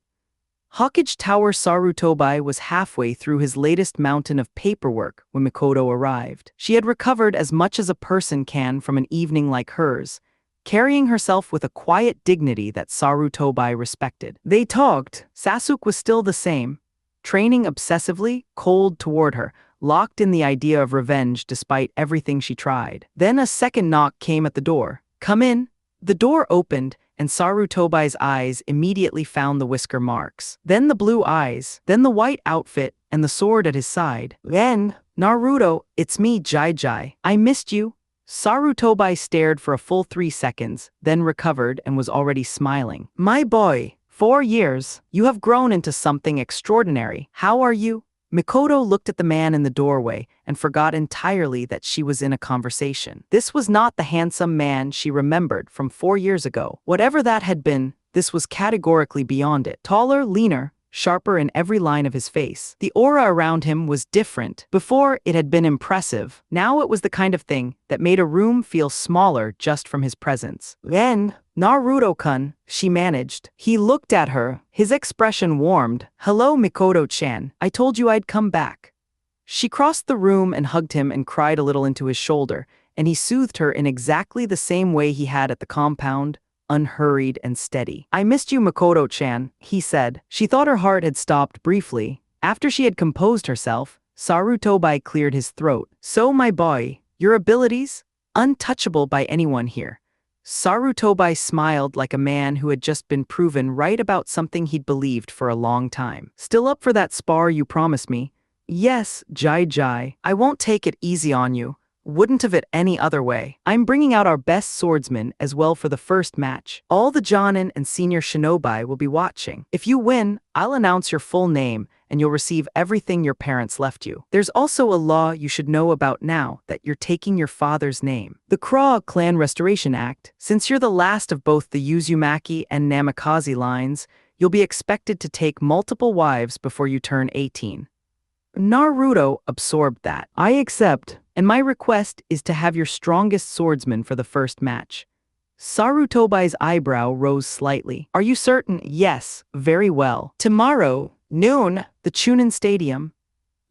Hokage Tower Sarutobi was halfway through his latest mountain of paperwork when Mikoto arrived. She had recovered as much as a person can from an evening like hers, carrying herself with a quiet dignity that Sarutobi respected. They talked. Sasuke was still the same, training obsessively, cold toward her, locked in the idea of revenge despite everything she tried. Then a second knock came at the door. "Come in." The door opened, and Sarutobi's eyes immediately found the whisker marks. Then the blue eyes, then the white outfit, and the sword at his side. "Then, Naruto, it's me, Jai. I missed you." Sarutobi stared for a full 3 seconds, then recovered and was already smiling. "My boy, 4 years. You have grown into something extraordinary. How are you?" Mikoto looked at the man in the doorway and forgot entirely that she was in a conversation. This was not the handsome man she remembered from 4 years ago. Whatever that had been, this was categorically beyond it. Taller, leaner, sharper in every line of his face. The aura around him was different. Before, it had been impressive. Now it was the kind of thing that made a room feel smaller just from his presence. "Then, Naruto-kun," she managed. He looked at her. His expression warmed. "Hello, Mikoto-chan. I told you I'd come back." She crossed the room and hugged him and cried a little into his shoulder, and he soothed her in exactly the same way he had at the compound, unhurried and steady. "I missed you, Mikoto-chan," he said. She thought her heart had stopped briefly. After she had composed herself, Sarutobi cleared his throat. "So, my boy, your abilities? Untouchable by anyone here." Sarutobi smiled like a man who had just been proven right about something he'd believed for a long time. "Still up for that spar you promised me?" "Yes, Jai. I won't take it easy on you. Wouldn't have it any other way. I'm bringing out our best swordsman as well for the first match. All the Jonin and senior shinobi will be watching. If you win, I'll announce your full name and you'll receive everything your parents left you. There's also a law you should know about now that you're taking your father's name. The Kra Clan Restoration Act. Since you're the last of both the Uzumaki and Namikaze lines, you'll be expected to take multiple wives before you turn 18. Naruto absorbed that. "I accept, and my request is to have your strongest swordsman for the first match." Sarutobi's eyebrow rose slightly. "Are you certain?" "Yes, very well. Tomorrow, noon, the Chunin Stadium."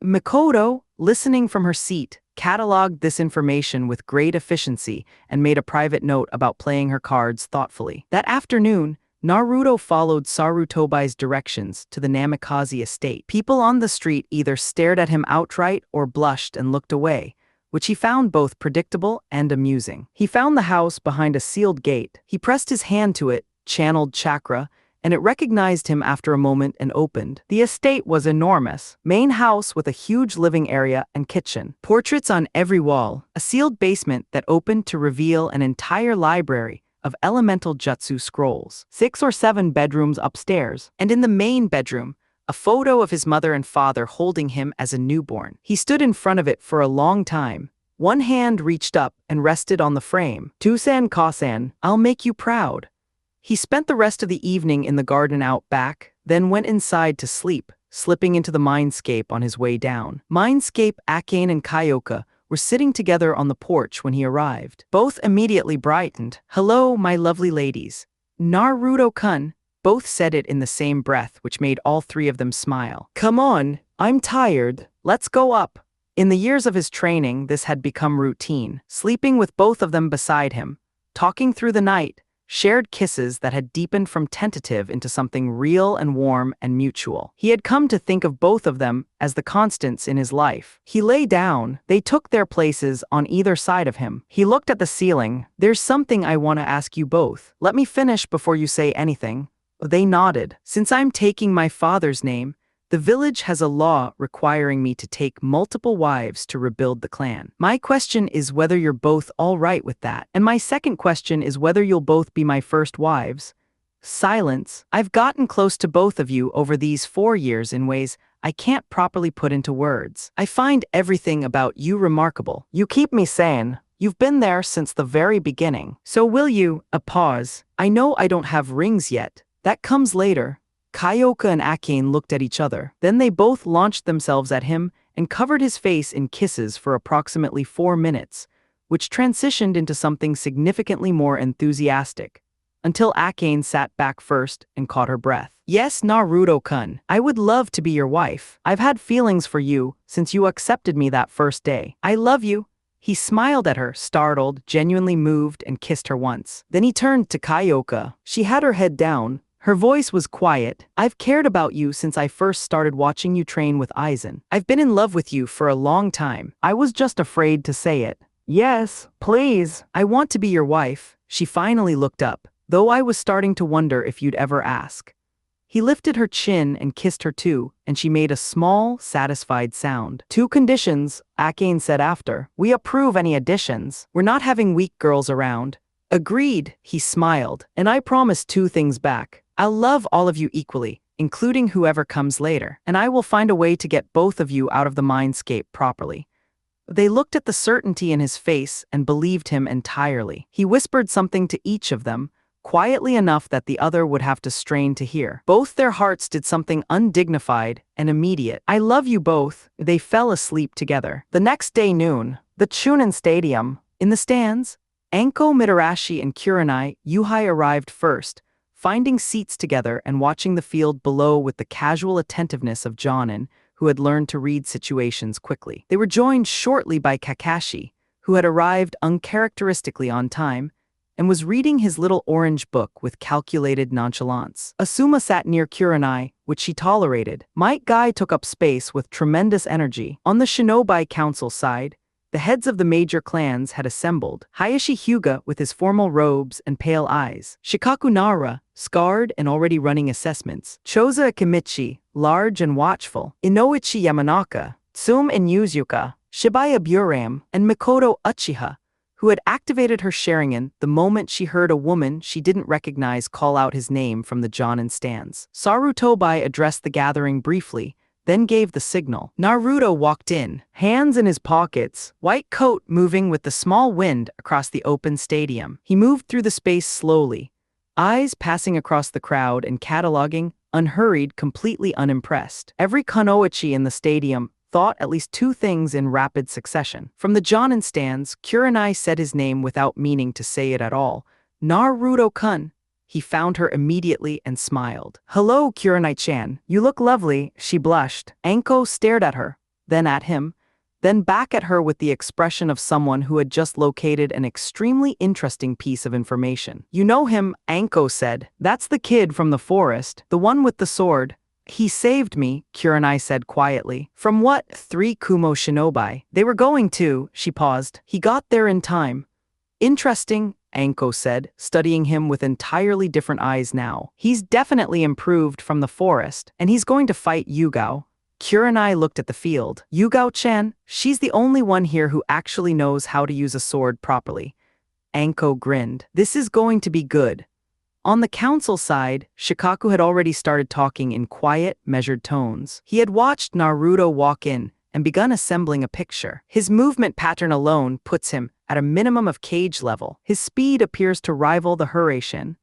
Mikoto, listening from her seat, cataloged this information with great efficiency and made a private note about playing her cards thoughtfully. That afternoon, Naruto followed Sarutobi's directions to the Namikaze estate. People on the street either stared at him outright or blushed and looked away, which he found both predictable and amusing. He found the house behind a sealed gate. He pressed his hand to it, channeled chakra, and it recognized him after a moment and opened. The estate was enormous. Main house with a huge living area and kitchen. Portraits on every wall. A sealed basement that opened to reveal an entire library of elemental jutsu scrolls. 6 or 7 bedrooms upstairs. And in the main bedroom, a photo of his mother and father holding him as a newborn. He stood in front of it for a long time, One hand reached up and rested on the frame. Tusan Kasan, I'll make you proud. He spent the rest of the evening in the garden out back, then went inside to sleep, slipping into the mindscape on his way down. Mindscape, Akane, and Kyoka were sitting together on the porch when he arrived. Both immediately brightened. Hello, my lovely ladies. Naruto-kun. Both said it in the same breath, which made all three of them smile. Come on, I'm tired. Let's go up. In the years of his training, this had become routine. Sleeping with both of them beside him, talking through the night, shared kisses that had deepened from tentative into something real and warm and mutual. He had come to think of both of them as the constants in his life. He lay down. They took their places on either side of him. He looked at the ceiling. There's something I want to ask you both. Let me finish before you say anything. They nodded. Since I'm taking my father's name, the village has a law requiring me to take multiple wives to rebuild the clan. My question is whether you're both all right with that. And my second question is whether you'll both be my first wives. Silence. I've gotten close to both of you over these 4 years in ways I can't properly put into words. I find everything about you remarkable. You keep me sane. You've been there since the very beginning. So will you? A pause. I know I don't have rings yet. That comes later. Kyoka and Akane looked at each other. Then they both launched themselves at him and covered his face in kisses for approximately 4 minutes, which transitioned into something significantly more enthusiastic, until Akane sat back first and caught her breath. Yes, Naruto-kun, I would love to be your wife. I've had feelings for you since you accepted me that first day. I love you. He smiled at her, startled, genuinely moved, and kissed her once. Then he turned to Kyoka. She had her head down. Her voice was quiet. I've cared about you since I first started watching you train with Aizen. I've been in love with you for a long time. I was just afraid to say it. Yes, please. I want to be your wife. She finally looked up, though I was starting to wonder if you'd ever ask. He lifted her chin and kissed her too, and she made a small, satisfied sound. 2 conditions, Akane said after. We approve any additions. We're not having weak girls around. Agreed, he smiled, and I promise 2 things back. I'll love all of you equally, including whoever comes later, and I will find a way to get both of you out of the mindscape properly. They looked at the certainty in his face and believed him entirely. He whispered something to each of them, quietly enough that the other would have to strain to hear. Both their hearts did something undignified and immediate. I love you both. They fell asleep together. The next day noon, the Chunin Stadium. In the stands, Anko, Mitarashi, and Kurenai, Yuhai arrived first, finding seats together and watching the field below with the casual attentiveness of Jonin, who had learned to read situations quickly. They were joined shortly by Kakashi, who had arrived uncharacteristically on time and was reading his little orange book with calculated nonchalance. Asuma sat near Kurenai, which she tolerated. Might Guy took up space with tremendous energy. On the Shinobi Council side, the heads of the major clans had assembled. Hayashi Hyuga with his formal robes and pale eyes. Shikaku Nara, scarred and already running assessments. Choza Akimichi, large and watchful. Inoichi Yamanaka, Tsum and Yuzuka, Shibaya Buram, and Mikoto Uchiha, who had activated her Sharingan the moment she heard a woman she didn't recognize call out his name from the Jonin stands. Sarutobi addressed the gathering briefly, then gave the signal. Naruto walked in, hands in his pockets, white coat moving with the small wind across the open stadium. He moved through the space slowly, eyes passing across the crowd and cataloging, unhurried, completely unimpressed. Every kunoichi in the stadium thought at least 2 things in rapid succession. From the Jonin stands, Kurenai said his name without meaning to say it at all. Naruto-kun. He found her immediately and smiled. Hello, Kurenai-chan. You look lovely, she blushed. Anko stared at her, then at him, then back at her with the expression of someone who had just located an extremely interesting piece of information. You know him, Anko said. That's the kid from the forest, the one with the sword. He saved me, Kurenai said quietly. From what? 3 Kumo shinobi. They were going to, she paused. He got there in time. Interesting, Anko said, studying him with entirely different eyes now. He's definitely improved from the forest, and he's going to fight Yugao. Kurenai looked at the field. Yugao-chan, she's the only one here who actually knows how to use a sword properly. Anko grinned. This is going to be good. On the council side, Shikaku had already started talking in quiet, measured tones. He had watched Naruto walk in and begun assembling a picture. His movement pattern alone puts him at a minimum of cage level. His speed appears to rival the Huraishin.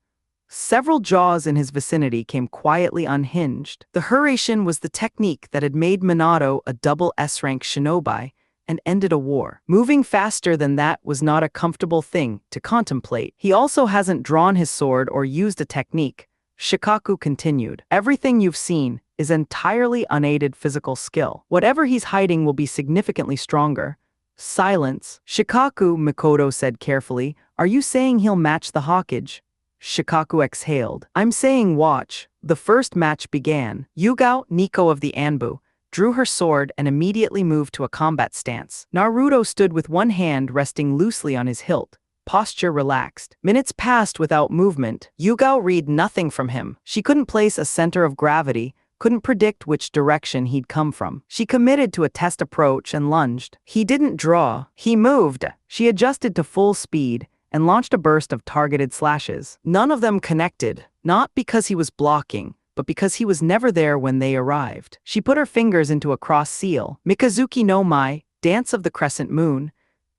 Several jaws in his vicinity came quietly unhinged. The Huraishin was the technique that had made Minato a double S-rank shinobi and ended a war. Moving faster than that was not a comfortable thing to contemplate. He also hasn't drawn his sword or used a technique. Shikaku continued. Everything you've seen is entirely unaided physical skill. Whatever he's hiding will be significantly stronger. Silence. Shikaku, Mikoto said carefully. Are you saying he'll match the Hokage? Shikaku exhaled. I'm saying watch. The first match began. Yugao, Nico of the Anbu, drew her sword and immediately moved to a combat stance. Naruto stood with one hand resting loosely on his hilt. Posture relaxed. Minutes passed without movement. Yugao read nothing from him. She couldn't place a center of gravity, couldn't predict which direction he'd come from. She committed to a test approach and lunged. He didn't draw. He moved. She adjusted to full speed and launched a burst of targeted slashes. None of them connected, not because he was blocking, but because he was never there when they arrived. She put her fingers into a cross seal. Mikazuki no Mai, Dance of the Crescent Moon.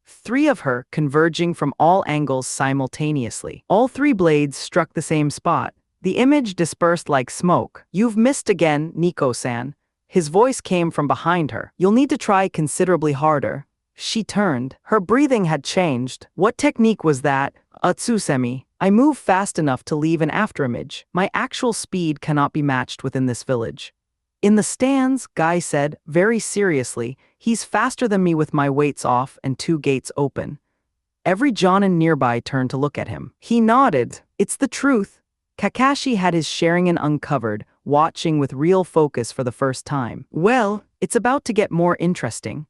3 of her converging from all angles simultaneously. All 3 blades struck the same spot. The image dispersed like smoke. You've missed again, Nico-san. His voice came from behind her. You'll need to try considerably harder. She turned. Her breathing had changed. What technique was that? Utsusemi. I move fast enough to leave an afterimage. My actual speed cannot be matched within this village. In the stands, Guy said, very seriously, he's faster than me with my weights off and 2 gates open. Every Jonin nearby turned to look at him. He nodded. It's the truth. Kakashi had his Sharingan uncovered, watching with real focus for the first time. Well, it's about to get more interesting.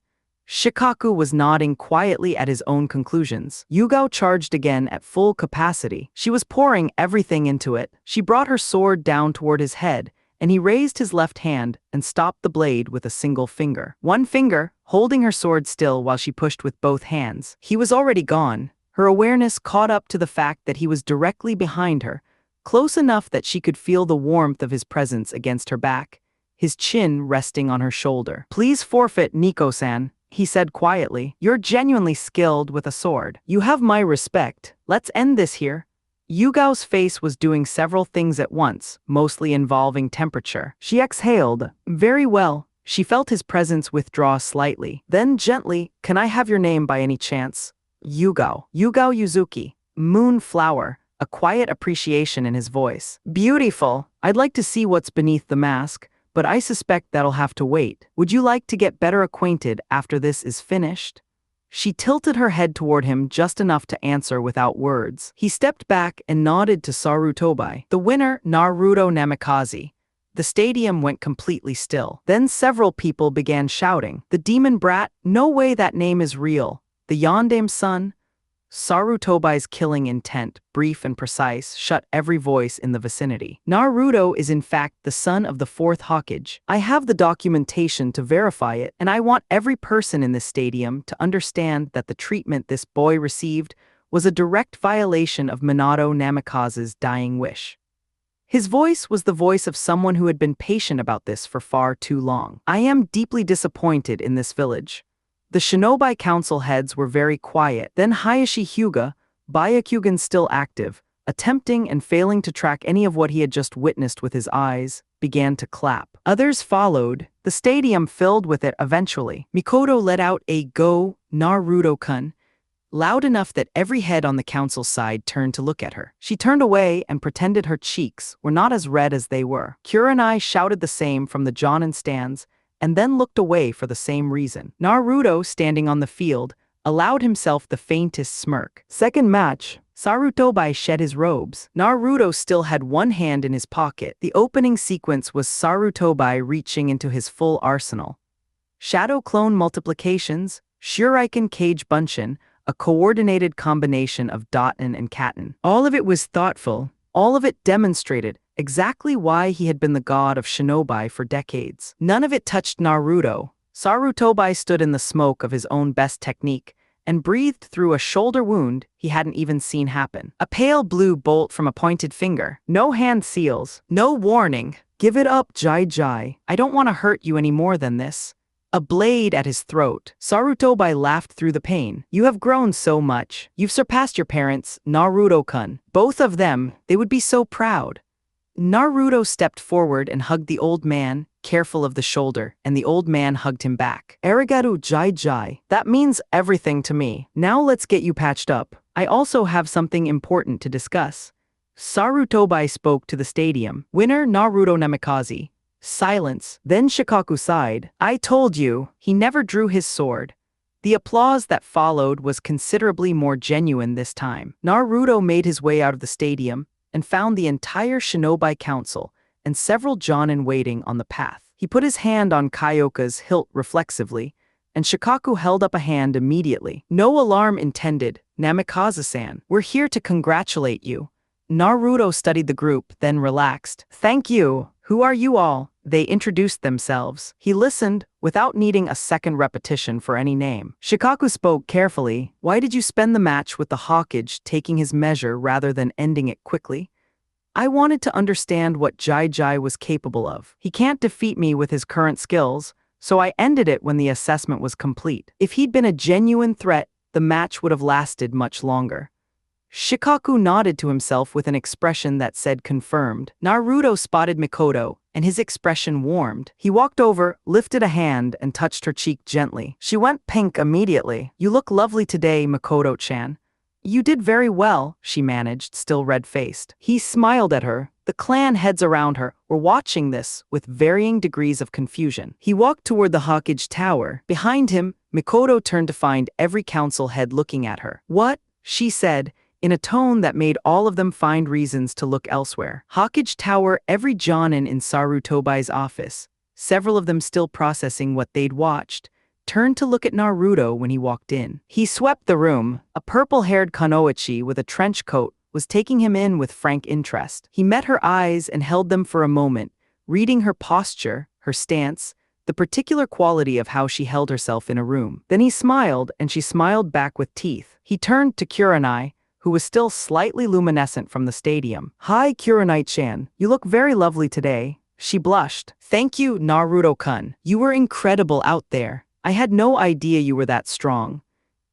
Shikaku was nodding quietly at his own conclusions. Yugao charged again at full capacity. She was pouring everything into it. She brought her sword down toward his head, and he raised his left hand and stopped the blade with a single finger. One finger, holding her sword still while she pushed with both hands. He was already gone. Her awareness caught up to the fact that he was directly behind her, close enough that she could feel the warmth of his presence against her back, his chin resting on her shoulder. Please forfeit, Nico-san, he said quietly. You're genuinely skilled with a sword. You have my respect. Let's end this here. Yugao's face was doing several things at once, mostly involving temperature. She exhaled. Very well. She felt his presence withdraw slightly. Then gently, can I have your name by any chance? Yugao. Yugao Yuzuki. Moonflower. A quiet appreciation in his voice. Beautiful. I'd like to see what's beneath the mask, but I suspect that'll have to wait. Would you like to get better acquainted after this is finished? She tilted her head toward him just enough to answer without words. He stepped back and nodded to Sarutobi. The winner, Naruto Namikaze. The stadium went completely still. Then several people began shouting. The demon brat? No way that name is real. The Yondame's son? Sarutobi's killing intent, brief and precise, shut every voice in the vicinity. Naruto is in fact the son of the 4th Hokage. I have the documentation to verify it, and I want every person in this stadium to understand that the treatment this boy received was a direct violation of Minato Namikaze's dying wish. His voice was the voice of someone who had been patient about this for far too long. I am deeply disappointed in this village. The Shinobi Council heads were very quiet. Then Hayashi Hyuga, Byakugan still active, attempting and failing to track any of what he had just witnessed with his eyes, began to clap. Others followed. The stadium filled with it eventually. Mikoto let out a "Go, Naruto-kun," loud enough that every head on the council side turned to look at her. She turned away and pretended her cheeks were not as red as they were. Kurenai shouted the same from the Jonin stands, and then looked away for the same reason. Naruto, standing on the field, allowed himself the faintest smirk. Second match, Sarutobi shed his robes. Naruto still had one hand in his pocket. The opening sequence was Sarutobi reaching into his full arsenal. Shadow clone multiplications, Shuriken Cage Bunshin, a coordinated combination of Daten and Katen. All of it was thoughtful. All of it demonstrated exactly why he had been the god of shinobi for decades. None of it touched Naruto. Sarutobi stood in the smoke of his own best technique and breathed through a shoulder wound he hadn't even seen happen. A pale blue bolt from a pointed finger. No hand seals. No warning. Give it up, Jai Jai. I don't want to hurt you any more than this. a blade at his throat. Sarutobi laughed through the pain. You have grown so much. You've surpassed your parents, Naruto-kun. Both of them, they would be so proud. Naruto stepped forward and hugged the old man, careful of the shoulder, and the old man hugged him back. Arigato Jai Jai. That means everything to me. Now let's get you patched up. I also have something important to discuss. Sarutobi spoke to the stadium. Winner Naruto Namikaze. Silence. Then Shikaku sighed. I told you, he never drew his sword. The applause that followed was considerably more genuine this time. Naruto made his way out of the stadium and found the entire Shinobi Council and several jonin waiting on the path. He put his hand on Kyoka's hilt reflexively, and Shikaku held up a hand immediately. No alarm intended, Namikaze-san. We're here to congratulate you. Naruto studied the group, then relaxed. Thank you. Who are you all? They introduced themselves. He listened, without needing a second repetition for any name. Shikaku spoke carefully. Why did you spend the match with the Hawkage taking his measure rather than ending it quickly? I wanted to understand what Jai Jai was capable of. He can't defeat me with his current skills, so I ended it when the assessment was complete. If he'd been a genuine threat, the match would have lasted much longer. Shikaku nodded to himself with an expression that said confirmed. Naruto spotted Mikoto, and his expression warmed. He walked over, lifted a hand, and touched her cheek gently. She went pink immediately. You look lovely today, Mikoto-chan. You did very well, she managed, still red-faced. He smiled at her. The clan heads around her were watching this with varying degrees of confusion. He walked toward the Hawkage Tower. Behind him, Mikoto turned to find every council head looking at her. What? She said, in a tone that made all of them find reasons to look elsewhere. Hawkage Tower, every jonin in Sarutobi's office, several of them still processing what they'd watched, turned to look at Naruto when he walked in. He swept the room. A purple-haired Kunoichi with a trench coat was taking him in with frank interest. He met her eyes and held them for a moment, reading her posture, her stance, the particular quality of how she held herself in a room. Then he smiled, and she smiled back with teeth. He turned to Kurenai, who was still slightly luminescent from the stadium. Hi, Kurenai-chan. You look very lovely today. She blushed. Thank you, Naruto-kun. You were incredible out there. I had no idea you were that strong.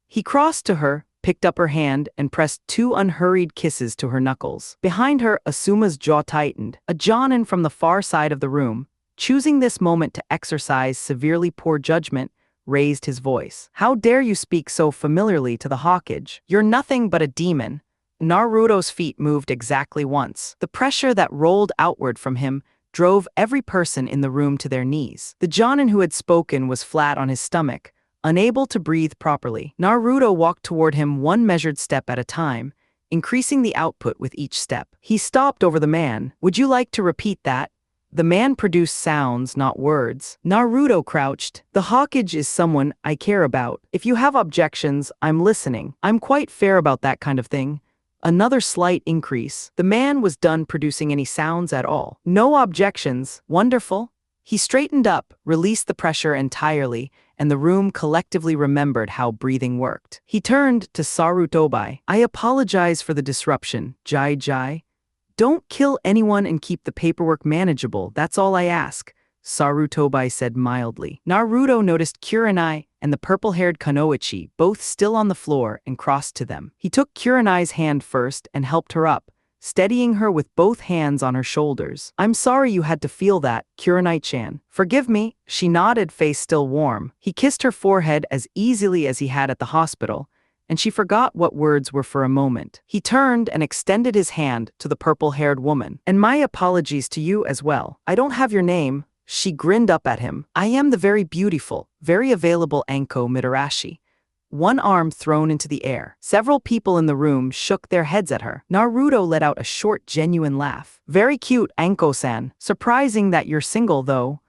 He crossed to her, picked up her hand, and pressed 2 unhurried kisses to her knuckles. Behind her, Asuma's jaw tightened. A jonin from the far side of the room, choosing this moment to exercise severely poor judgment, raised his voice. How dare you speak so familiarly to the Hawkage? You're nothing but a demon. Naruto's feet moved exactly once. The pressure that rolled outward from him drove every person in the room to their knees. The jonin who had spoken was flat on his stomach, unable to breathe properly. Naruto walked toward him 1 measured step at a time, increasing the output with each step. He stopped over the man. Would you like to repeat that? The man produced sounds, not words. Naruto crouched. The Hawkage is someone I care about. If you have objections, I'm listening. I'm quite fair about that kind of thing. Another slight increase. The man was done producing any sounds at all. No objections. Wonderful. He straightened up, released the pressure entirely, and the room collectively remembered how breathing worked. He turned to Sarutobi. I apologize for the disruption, Jai Jai. Don't kill anyone and keep the paperwork manageable, that's all I ask, Sarutobi said mildly. Naruto noticed Kurenai and the purple-haired Kunoichi both still on the floor and crossed to them. He took Kurenai's hand first and helped her up, steadying her with both hands on her shoulders. I'm sorry you had to feel that, Kurenai-chan. Forgive me, she nodded, face still warm. He kissed her forehead as easily as he had at the hospital, and she forgot what words were for a moment. He turned and extended his hand to the purple-haired woman. And my apologies to you as well. I don't have your name. She grinned up at him. I am the very beautiful, very available Anko Mitarashi. 1 arm thrown into the air. Several people in the room shook their heads at her. Naruto let out a short, genuine laugh. Very cute, Anko-san. Surprising that you're single, though.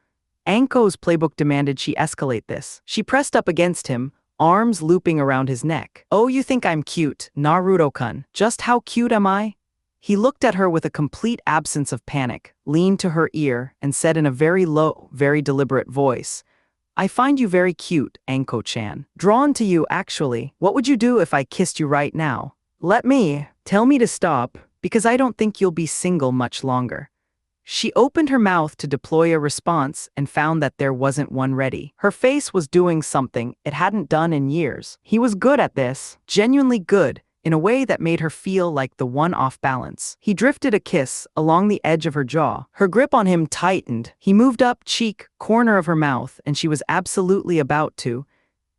Anko's playbook demanded she escalate this. She pressed up against him, arms looping around his neck. Oh, you think I'm cute, Naruto-kun. Just how cute am I? He looked at her with a complete absence of panic, leaned to her ear, and said in a very low, very deliberate voice, I find you very cute, Anko-chan. Drawn to you, actually. What would you do if I kissed you right now? Tell me to stop, because I don't think you'll be single much longer. She opened her mouth to deploy a response and found that there wasn't one ready. Her face was doing something it hadn't done in years. He was good at this, genuinely good, in a way that made her feel like the one off balance. He drifted a kiss along the edge of her jaw. Her grip on him tightened. He moved up cheek, corner of her mouth, and she was absolutely about to.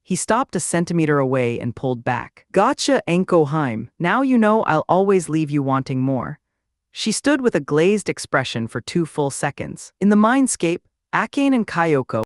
He stopped a centimeter away and pulled back. Gotcha, Enko Heim. Now you know I'll always leave you wanting more. She stood with a glazed expression for 2 full seconds. In the mindscape, Akane and Kayoko